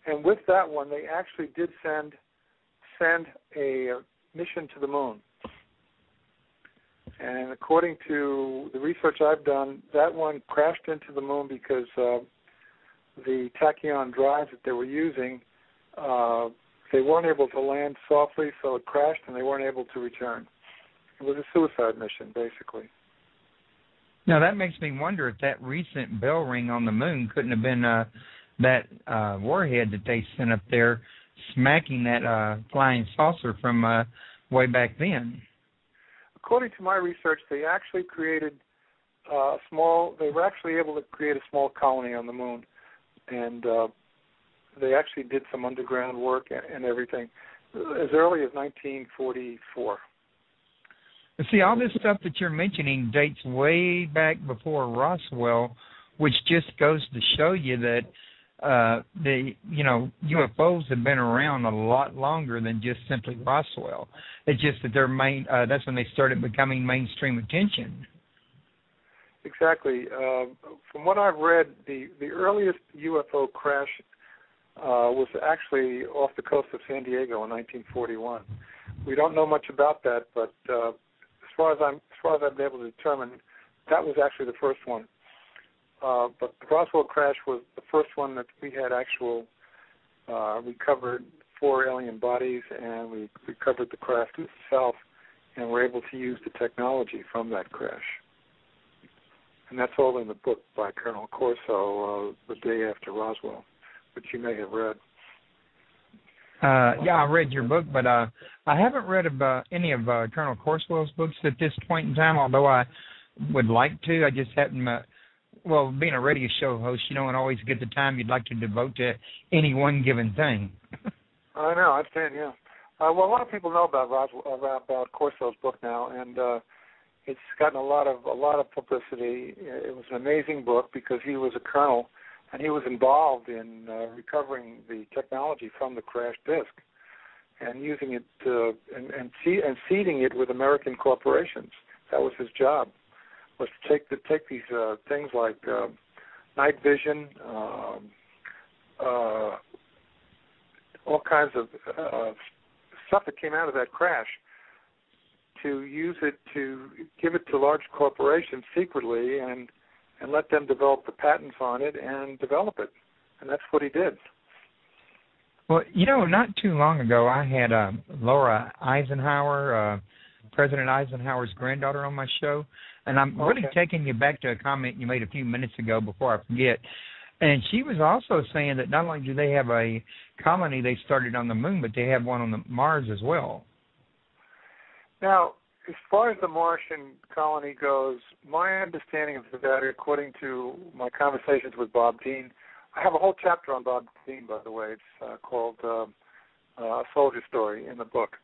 And with that one, they actually did send a mission to the moon. And according to the research I've done, that one crashed into the moon because the tachyon drives that they were using, they weren't able to land softly, so it crashed and they weren't able to return. It was a suicide mission, basically. Now, that makes me wonder if that recent bell ring on the moon couldn't have been that warhead that they sent up there smacking that flying saucer from way back then. According to my research, they actually created they were actually able to create a small colony on the moon. And they actually did some underground work and everything as early as 1944. See, all this stuff that you're mentioning dates way back before Roswell, which just goes to show you that the UFOs have been around a lot longer than just simply Roswell. It's just that that's when they started becoming mainstream attention. Exactly. From what I've read, the earliest UFO crash was actually off the coast of San Diego in 1941. We don't know much about that, but as far as I've been able to determine, that was actually the first one. But the Roswell crash was the first one that we had recovered 4 alien bodies, and we recovered the craft itself, and were able to use the technology from that crash. And that's all in the book by Colonel Corso, The Day After Roswell, which you may have read. Yeah, I read your book, but I haven't read about any of Colonel Corswell's books at this point in time, although I would like to. I just haven't, being a radio show host, you don't always get the time you'd like to devote to any one given thing. I know, I understand, yeah. Well, a lot of people know about about Corso's book now, and it's gotten a lot of publicity. It was an amazing book because he was a colonel, and he was involved in recovering the technology from the crashed disk and using it and seeding it with American corporations. That was his job, was to take these things like night vision, all kinds of stuff that came out of that crash, to use it to give it to large corporations secretly and let them develop the patents on it and develop it. And that's what he did. Well, not too long ago, I had Laura Eisenhower, President Eisenhower's granddaughter, on my show. And I'm really taking you back to a comment you made a few minutes ago before I forget. And she was also saying that not only do they have a colony they started on the moon, but they have one on the Mars as well. Now, as far as the Martian colony goes, my understanding of that, according to my conversations with Bob Dean, I have a whole chapter on Bob Dean, by the way. It's called A Soldier Story in the book.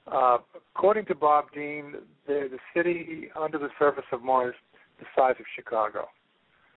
According to Bob Dean, the city under the surface of Mars is the size of Chicago.